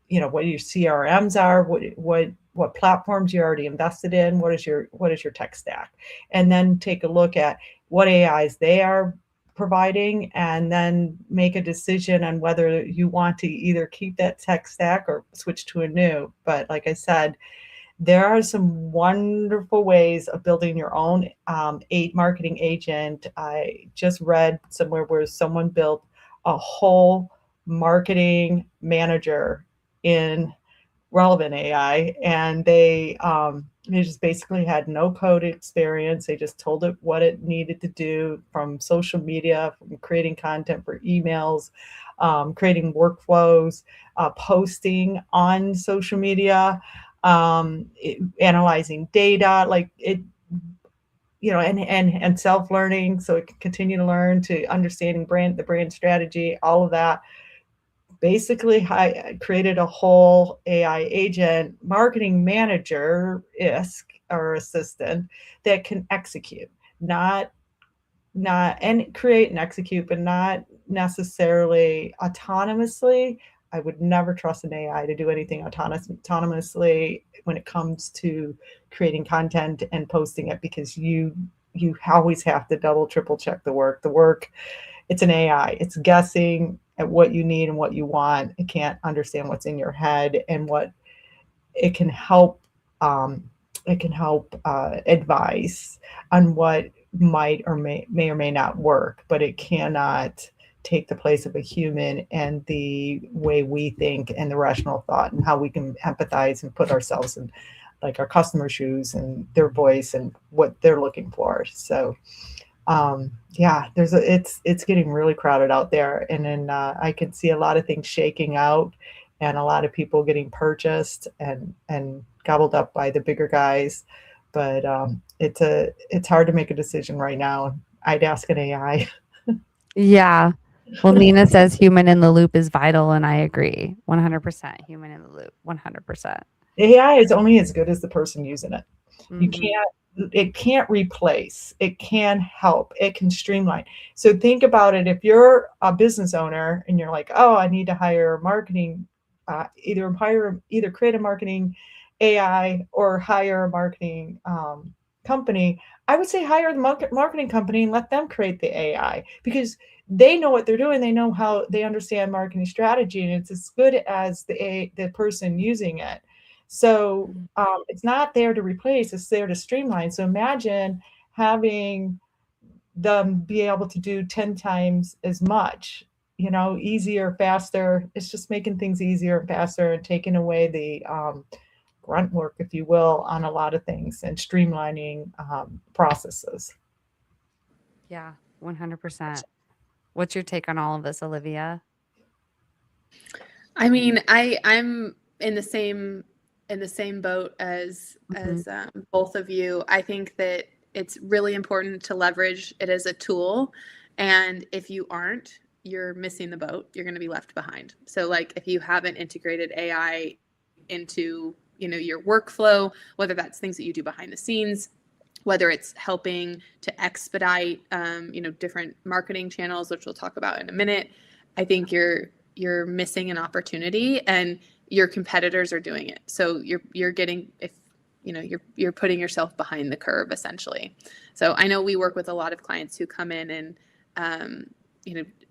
what your CRMs are, what what platforms you already invested in, what is your tech stack, and then take a look at what AIs they are providing, and then make a decision on whether you want to either keep that tech stack or switch to a new. But like I said, there are some wonderful ways of building your own marketing agent. I just read somewhere where someone built a whole marketing manager in relevant AI, and they just basically had no code experience. They just told it what it needed to do, from social media, from creating content for emails, creating workflows, posting on social media, analyzing data, like it, and self-learning, so it can continue to learn, to understanding the brand strategy, all of that. Basically, I created a whole AI agent, marketing manager-esque or assistant, that can execute, not and create and execute, but not necessarily autonomously. I would never trust an AI to do anything autonomously when it comes to creating content and posting it, because you always have to double, triple check the work. It's an AI. It's guessing at what you need and what you want. It can't understand what's in your head, and what it can help. Advise on what might or may or may not work, but it cannot take the place of a human and the way we think and the rational thought and how we can empathize and put ourselves in like our customer's shoes and their voice and what they're looking for. So it's getting really crowded out there, and then I can see a lot of things shaking out, and a lot of people getting purchased and gobbled up by the bigger guys. But it's hard to make a decision right now. I'd ask an AI. Yeah. Well, Nina says human in the loop is vital, and I agree. 100% human in the loop. 100%. AI is only as good as the person using it. Mm-hmm. It can't replace. It can help. It can streamline. So think about it. If you're a business owner and you're like, oh, I need to hire marketing, either create a marketing AI or hire a marketing company, I would say hire the marketing company and let them create the AI, because they know what they're doing. They know how, they understand marketing strategy, and it's as good as the person using it. So it's not there to replace, it's there to streamline. So imagine having them be able to do 10 times as much, easier, faster. It's just making things easier and faster, and taking away the grunt work, if you will, on a lot of things, and streamlining processes. Yeah, 100%. What's your take on all of this, Olivia? I mean, I'm in the same boat as both of you. I think that it's really important to leverage it as a tool, and if you aren't, you're missing the boat. You're going to be left behind. So like, if you haven't integrated AI into your workflow, whether that's things that you do behind the scenes, whether it's helping to expedite different marketing channels, which we'll talk about in a minute, I think you're missing an opportunity, and your competitors are doing it. So you're putting yourself behind the curve, essentially. So I know we work with a lot of clients who come in and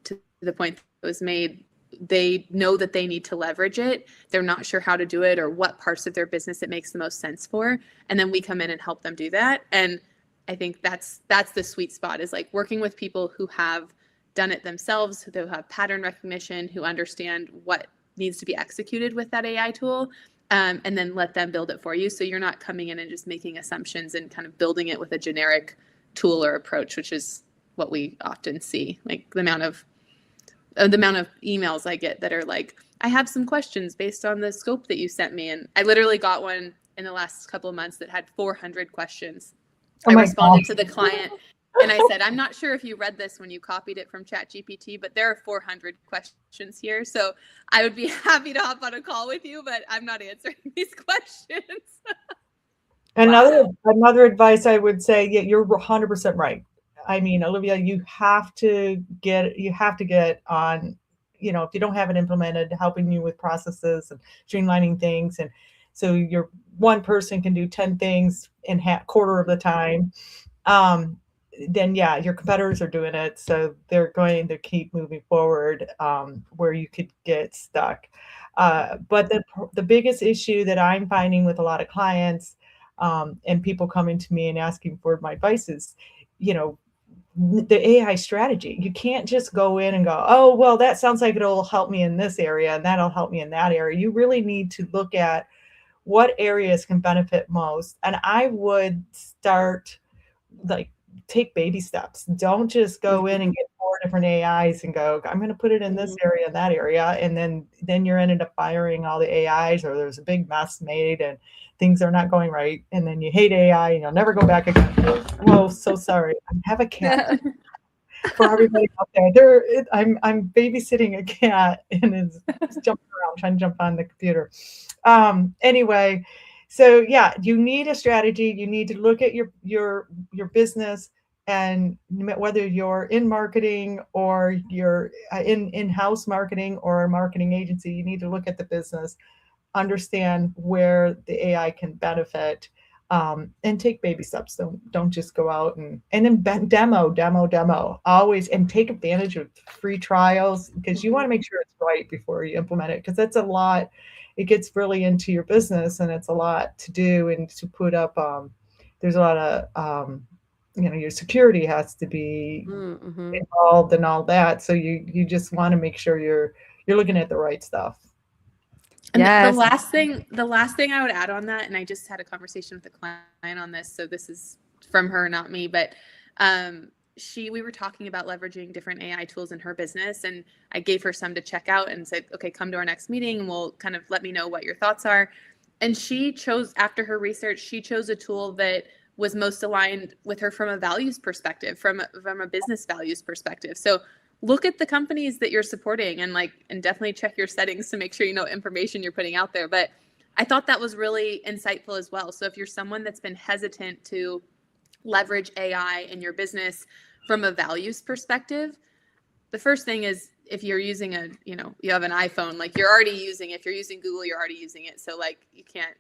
to the point that was made, they know that they need to leverage it. They're not sure how to do it or what parts of their business it makes the most sense for. And then we come in and help them do that. And I think that's the sweet spot, is like working with people who have done it themselves, who have pattern recognition, who understand what needs to be executed with that AI tool, and then let them build it for you. So you're not coming in and just making assumptions and kind of building it with a generic tool or approach, which is what we often see. Like the amount of emails I get that are like, I have some questions based on the scope that you sent me. And I literally got one in the last couple of months that had 400 questions. I responded to the client and I said, I'm not sure if you read this when you copied it from ChatGPT, but there are 400 questions here. So I would be happy to hop on a call with you, but I'm not answering these questions. Another advice I would say, yeah, you're 100% right. I mean, Olivia, you have to get on, if you don't have it implemented, helping you with processes and streamlining things. And So your one person can do 10 things in quarter of the time. Then yeah, your competitors are doing it. So they're going to keep moving forward where you could get stuck. But the biggest issue that I'm finding with a lot of clients and people coming to me and asking for my advice is, the AI strategy. You can't just go in and go, oh, well, that sounds like it'll help me in this area and that'll help me in that area. You really need to look at what areas can benefit most. And I would start take baby steps. Don't just go in and get 4 different AIs and go, I'm going to put it in this area and that area. And then you're ended up firing all the AIs, or there's a big mess made and things are not going right. And then you hate AI and you'll never go back again. Whoa, so sorry. I have a cat. For everybody out there, I'm babysitting a cat and it's jumping around trying to jump on the computer. Anyway, so yeah, you need a strategy. You need to look at your business, and whether you're in marketing or you're in-house marketing or a marketing agency, you need to look at the business, understand where the AI can benefit, and take baby steps. Don't just go out and then demo always, and take advantage of free trials, because you want to make sure it's right before you implement it, because that's a lot. It gets really into your business and it's a lot to do and to put up. There's a lot of your security has to be involved and all that. So you just want to make sure you're looking at the right stuff. And yes. the last thing I would add on that, and I just had a conversation with a client on this, so this is from her, not me, but we were talking about leveraging different AI tools in her business, and I gave her some to check out and said, okay, come to our next meeting and we'll kind of let me know what your thoughts are. And she chose, after her research, she chose a tool that was most aligned with her from a values perspective, from a business values perspective. So look at the companies that you're supporting and definitely check your settings to make sure you know information you're putting out there. But I thought that was really insightful as well. So if you're someone that's been hesitant to leverage AI in your business from a values perspective, the first thing is, if you're using you have an iPhone, you're already using it. If you're using Google, you're already using it. So you can't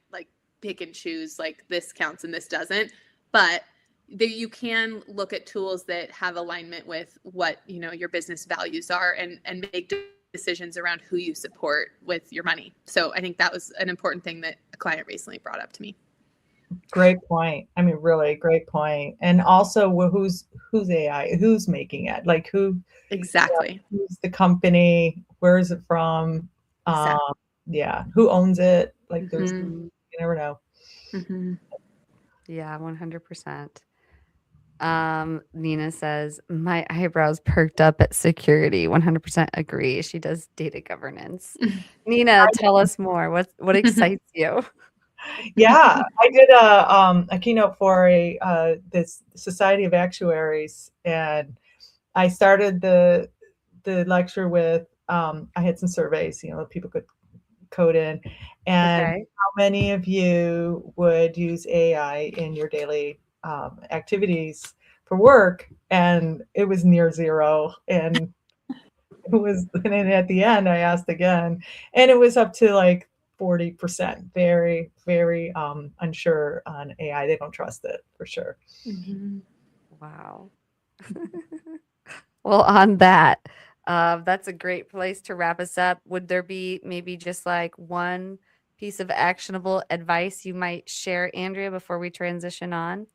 pick and choose this counts and this doesn't. But you can look at tools that have alignment with what your business values are, and make decisions around who you support with your money. So I think that was an important thing that a client recently brought up to me. Great point. I mean, really great point. And also, who's AI? Who's making it? Who exactly? Who's the company? Where is it from? Exactly. Yeah, who owns it? There's you never know. Yeah, 100%. Nina says, my eyebrows perked up at security. 100% agree. She does data governance. Nina, tell us more. What excites you? Yeah, I did a keynote for this Society of Actuaries, and I started the lecture with I had some surveys, people could code in, and how many of you would use AI in your daily activities for work? And it was near zero. And and at the end I asked again, and it was up to 40%. Very, very unsure on AI. They don't trust it for sure. Wow. Well, on that, that's a great place to wrap us up. Would there be maybe just one piece of actionable advice you might share, Andrea, before we transition on?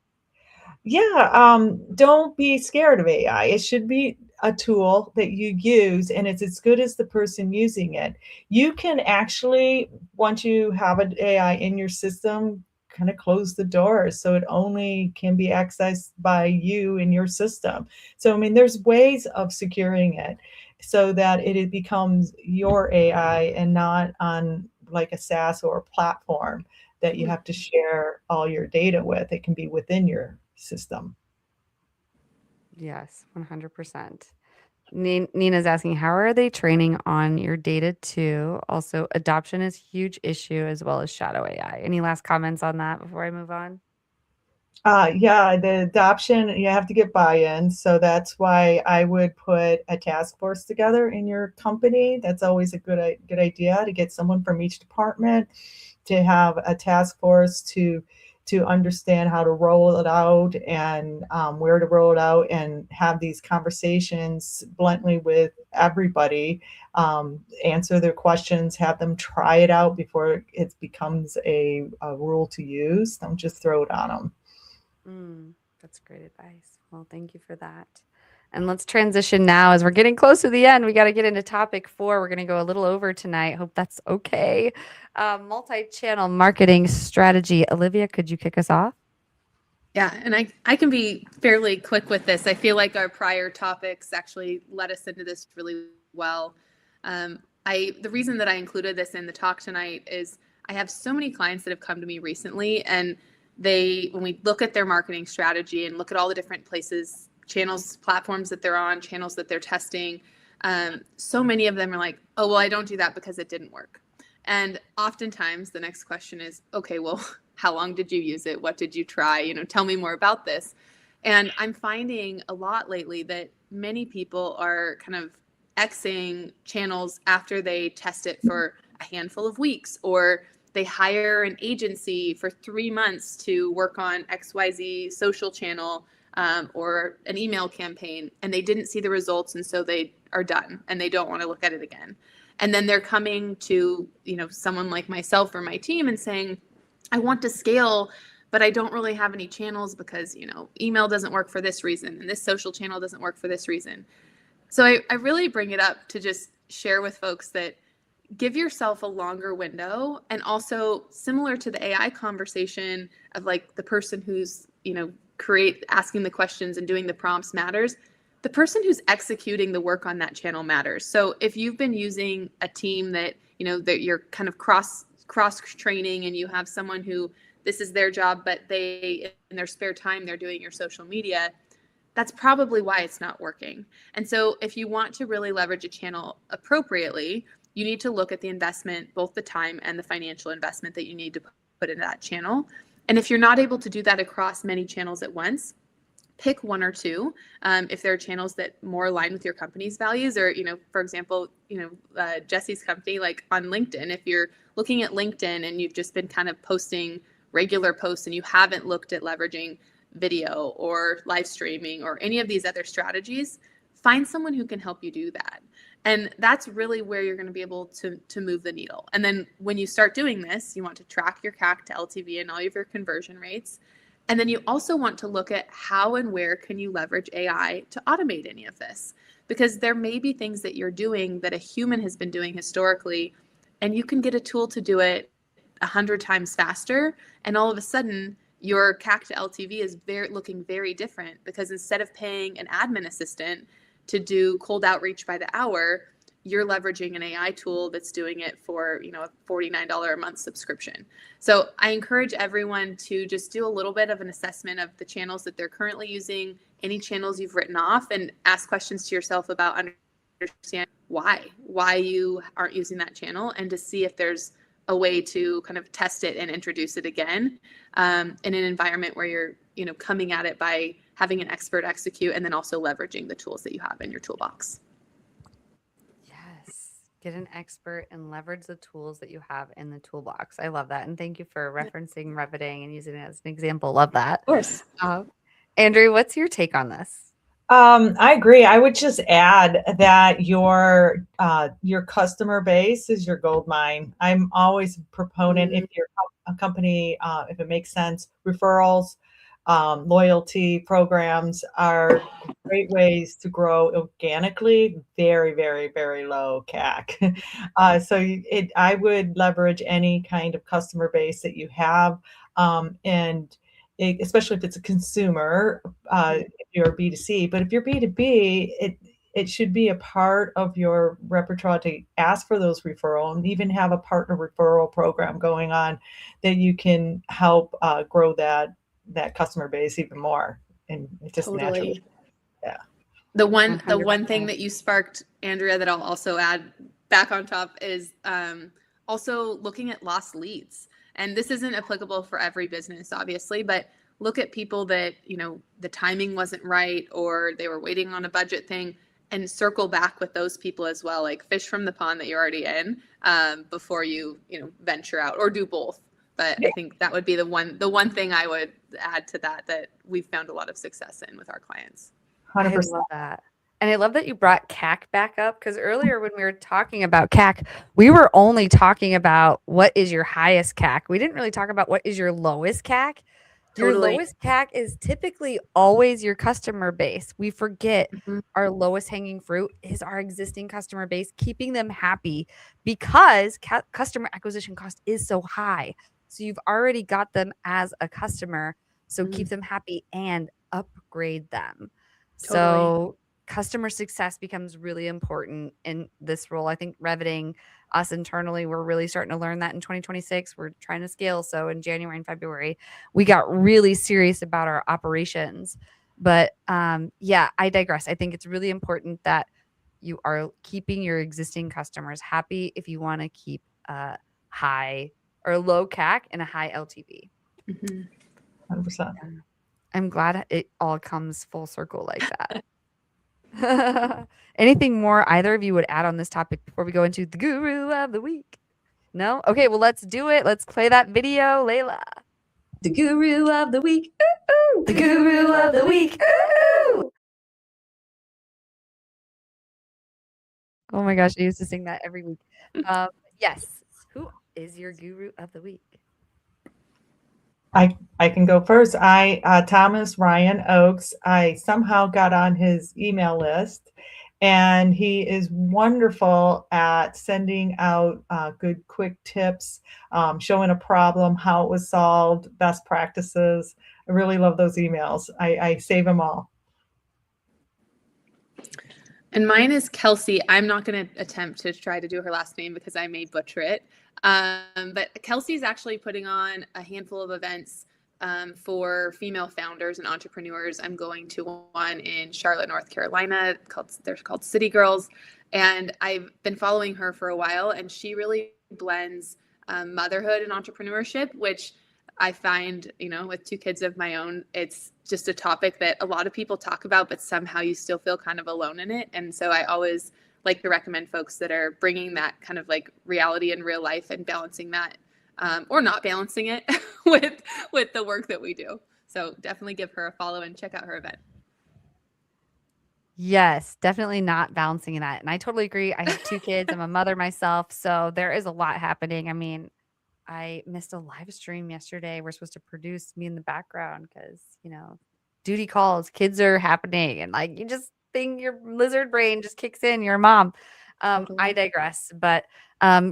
Yeah, don't be scared of AI. It should be a tool that you use, and it's as good as the person using it. You can actually, once you have an AI in your system, kind of close the doors so it only can be accessed by you in your system. So, I mean, there's ways of securing it so that it becomes your AI and not on a SaaS or a platform that you have to share all your data with. It can be within your system. Yes, 100%. Nina's asking, how are they training on your data too? Also, adoption is a huge issue, as well as shadow AI. Any last comments on that before I move on? Yeah, the adoption, you have to get buy-in. So that's why I would put a task force together in your company. That's always a good idea, to get someone from each department to have a task force to understand how to roll it out and where to roll it out, and have these conversations bluntly with everybody, answer their questions, have them try it out before it becomes a rule to use. Don't just throw it on them. That's great advice. Well, thank you for that. And let's transition now as we're getting close to the end. We got to get into topic 4. We're going to go a little over tonight. Hope that's okay. Multi-channel marketing strategy. Olivia, could you kick us off? Yeah, and I can be fairly quick with this. I feel like our prior topics actually led us into this really well. The reason that I included this in the talk tonight is I have so many clients that have come to me recently, and when we look at their marketing strategy and look at all the different places, channels, platforms that they're on, channels that they're testing, so many of them are like, oh, well, I don't do that because it didn't work. And oftentimes the next question is, okay, well, how long did you use it? What did you try? Tell me more about this. And I'm finding a lot lately that many people are kind of Xing channels after they test it for a handful of weeks, or they hire an agency for 3 months to work on XYZ social channel or an email campaign, and they didn't see the results, and so they are done and they don't want to look at it again. And then they're coming to someone like myself or my team and saying, I want to scale, but I don't really have any channels because email doesn't work for this reason, and this social channel doesn't work for this reason. So I really bring it up to just share with folks that give yourself a longer window, and also similar to the AI conversation of like the person who's asking the questions and doing the prompts matters. The person who's executing the work on that channel matters. So if you've been using a team that that you're kind of cross training, and you have someone who this is their job, but they in their spare time they're doing your social media, that's probably why it's not working. And so if you want to really leverage a channel appropriately, you need to look at the investment, both the time and the financial investment that you need to put into that channel. And if you're not able to do that across many channels at once, pick 1 or 2. If there are channels that more align with your company's values, or, for example, Jessie's company, like on LinkedIn, if you're looking at LinkedIn and you've just been kind of posting regular posts and you haven't looked at leveraging video or live streaming or any of these other strategies, find someone who can help you do that. And that's really where you're going to be able to move the needle. And then when you start doing this, you want to track your CAC to LTV and all of your conversion rates. And then you also want to look at how and where can you leverage AI to automate any of this? Because there may be things that you're doing that a human has been doing historically, and you can get a tool to do it 100 times faster. And all of a sudden, your CAC to LTV is looking very different, because instead of paying an admin assistant to do cold outreach by the hour, you're leveraging an AI tool that's doing it for a $49 a month subscription. So I encourage everyone to just do a little bit of an assessment of the channels that they're currently using, any channels you've written off, and ask questions to yourself about understand why you aren't using that channel, and to see if there's a way to kind of test it and introduce it again in an environment where you're coming at it by having an expert execute, and then also leveraging the tools that you have in your toolbox. Yes. Get an expert and leverage the tools that you have in the toolbox. I love that. And thank you for referencing Reveting and using it as an example. Love that. Of course. Andrew, what's your take on this? I agree. I would just add that your customer base is your gold mine. I'm always a proponent, if you're a company, if it makes sense, referrals, loyalty programs are great ways to grow organically, very, very, very low CAC. I would leverage any kind of customer base that you have, especially if it's a consumer, if you're B2C. But if you're B2B, it should be a part of your repertoire to ask for those referrals, and even have a partner referral program going on that you can help grow that customer base even more. And it just naturally, yeah. The one thing that you sparked, Andrea, that I'll also add back on top is also looking at lost leads. And this isn't applicable for every business, obviously, but look at people that, the timing wasn't right, or they were waiting on a budget thing. and circle back with those people as well, like fish from the pond that you're already in, before you venture out, or do both. But I think that would be the one thing I would add to that we've found a lot of success in with our clients. 100%. I love that. And I love that you brought CAC back up, because earlier when we were talking about CAC, we were only talking about what is your highest CAC. We didn't really talk about what is your lowest CAC. Your Totally. lowest CAC is typically always your customer base. We forget Mhm. our lowest hanging fruit is our existing customer base, keeping them happy, because customer acquisition cost is so high. So you've already got them as a customer. So keep them happy and upgrade them. So customer success becomes really important in this role. I think Reviting, us internally, we're really starting to learn that in 2026. We're trying to scale. So in January and February, we got really serious about our operations. But yeah, I digress. I think it's really important that you are keeping your existing customers happy if you want to keep a high or low CAC and a high LTV. 100%. I'm glad it all comes full circle like that. Anything more either of you would add on this topic before we go into the guru of the week? No? Okay, well, let's do it. Let's play that video, Layla. The guru of the week. Ooh, the guru of the week. Ooh. Oh my gosh, I used to sing that every week. Yes. Who is your guru of the week? I can go first. Thomas Ryan Oakes. I somehow got on his email list, and he is wonderful at sending out good, quick tips, showing a problem, how it was solved, best practices. I really love those emails. I save them all. And mine is Kelsey. I'm not going to attempt to try to do her last name because I may butcher it. But Kelsey's actually putting on a handful of events for female founders and entrepreneurs. I'm going to one in Charlotte, North Carolina. They're called City Girls. And I've been following her for a while, and she really blends motherhood and entrepreneurship, which I find, with 2 kids of my own, it's just a topic that a lot of people talk about, but somehow you still feel kind of alone in it. And so I always like to recommend folks that are bringing that kind of like reality in real life and balancing that, or not balancing it with the work that we do. So definitely give her a follow and check out her event. Yes, definitely not balancing that. And I totally agree. I have 2 kids. I'm a mother myself. So there is a lot happening. I mean, I missed a live stream yesterday. We're supposed to produce me in the background because, duty calls, kids are happening. And like, you just think your lizard brain just kicks in. You're a mom. I digress. But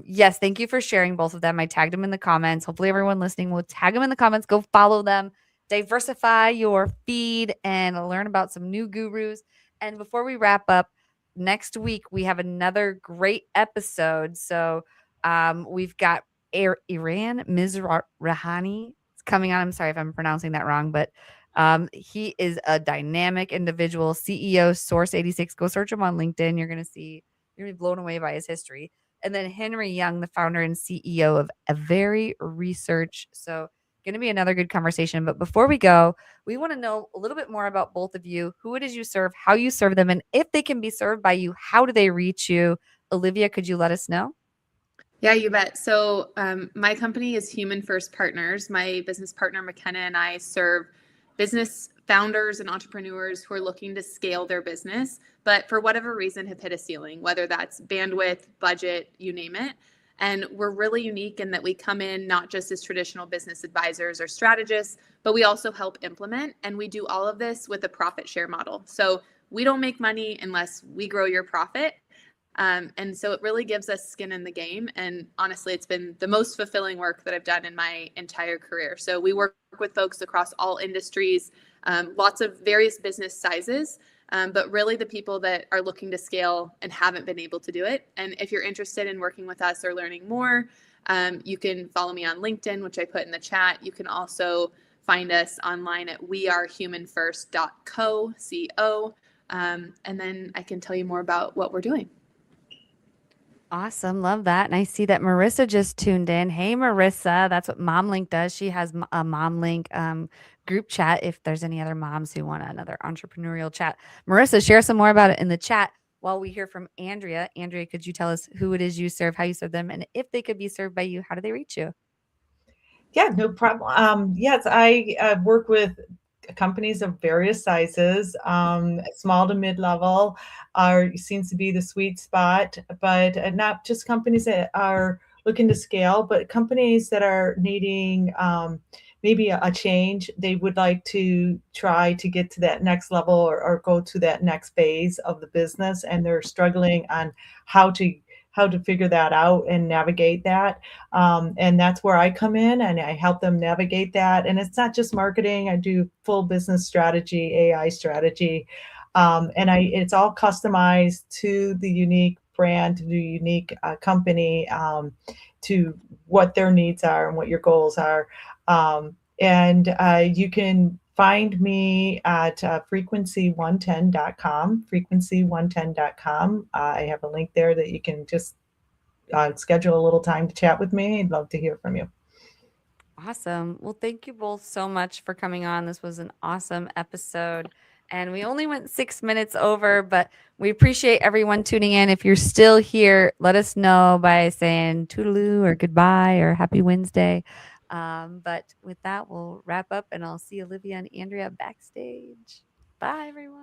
yes, thank you for sharing both of them. I tagged them in the comments. Hopefully everyone listening will tag them in the comments. Go follow them. Diversify your feed and learn about some new gurus. And before we wrap up, next week we have another great episode. So we've got Iran Mizrahani is coming on. I'm sorry if I'm pronouncing that wrong, but he is a dynamic individual, CEO, Source 86. Go search him on LinkedIn. You're going to be blown away by his history. And then Henry Young, the founder and CEO of A Very Research. So going to be another good conversation. But before we go, we want to know a little bit more about both of you, who it is you serve, how you serve them, and if they can be served by you, how do they reach you? Olivia, could you let us know? Yeah, you bet. So my company is HumanFirst Partners. My business partner, McKenna, and I serve business founders and entrepreneurs who are looking to scale their business, but for whatever reason have hit a ceiling, whether that's bandwidth, budget, you name it. And we're really unique in that we come in not just as traditional business advisors or strategists, but we also help implement. And we do all of this with a profit share model. So we don't make money unless we grow your profit. And so it really gives us skin in the game. And honestly, it's been the most fulfilling work that I've done in my entire career. So we work with folks across all industries, lots of various business sizes, but really the people that are looking to scale and haven't been able to do it. And if you're interested in working with us or learning more, you can follow me on LinkedIn, which I put in the chat. You can also find us online at wearehumanfirst.co. And then I can tell you more about what we're doing. Awesome. Love that. And I see that Marissa just tuned in. Hey, Marissa. That's what MomLink does. She has a MomLink group chat if there's any other moms who want another entrepreneurial chat. Marissa, share some more about it in the chat. while we hear from Andrea. Andrea, could you tell us who it is you serve, how you serve them, and if they could be served by you, how do they reach you? Yeah, no problem. Yes, I work with companies of various sizes. Small to mid-level seems to be the sweet spot, but not just companies that are looking to scale, but companies that are needing maybe a change. They would like to try to get to that next level or go to that next phase of the business, and they're struggling on how to figure that out and navigate that. And that's where I come in and I help them navigate that. And it's not just marketing. I do full business strategy, AI strategy. And it's all customized to the unique brand, to the unique company, to what their needs are and what your goals are. And you can find me at frequency110.com, frequency110.com. I have a link there that you can just schedule a little time to chat with me. I'd love to hear from you. Awesome. Well, thank you both so much for coming on. This was an awesome episode. And we only went 6 minutes over, but we appreciate everyone tuning in. If you're still here, let us know by saying toodaloo or goodbye or happy Wednesday. But with that, we'll wrap up and I'll see Olivia and Andrea backstage. Bye, everyone.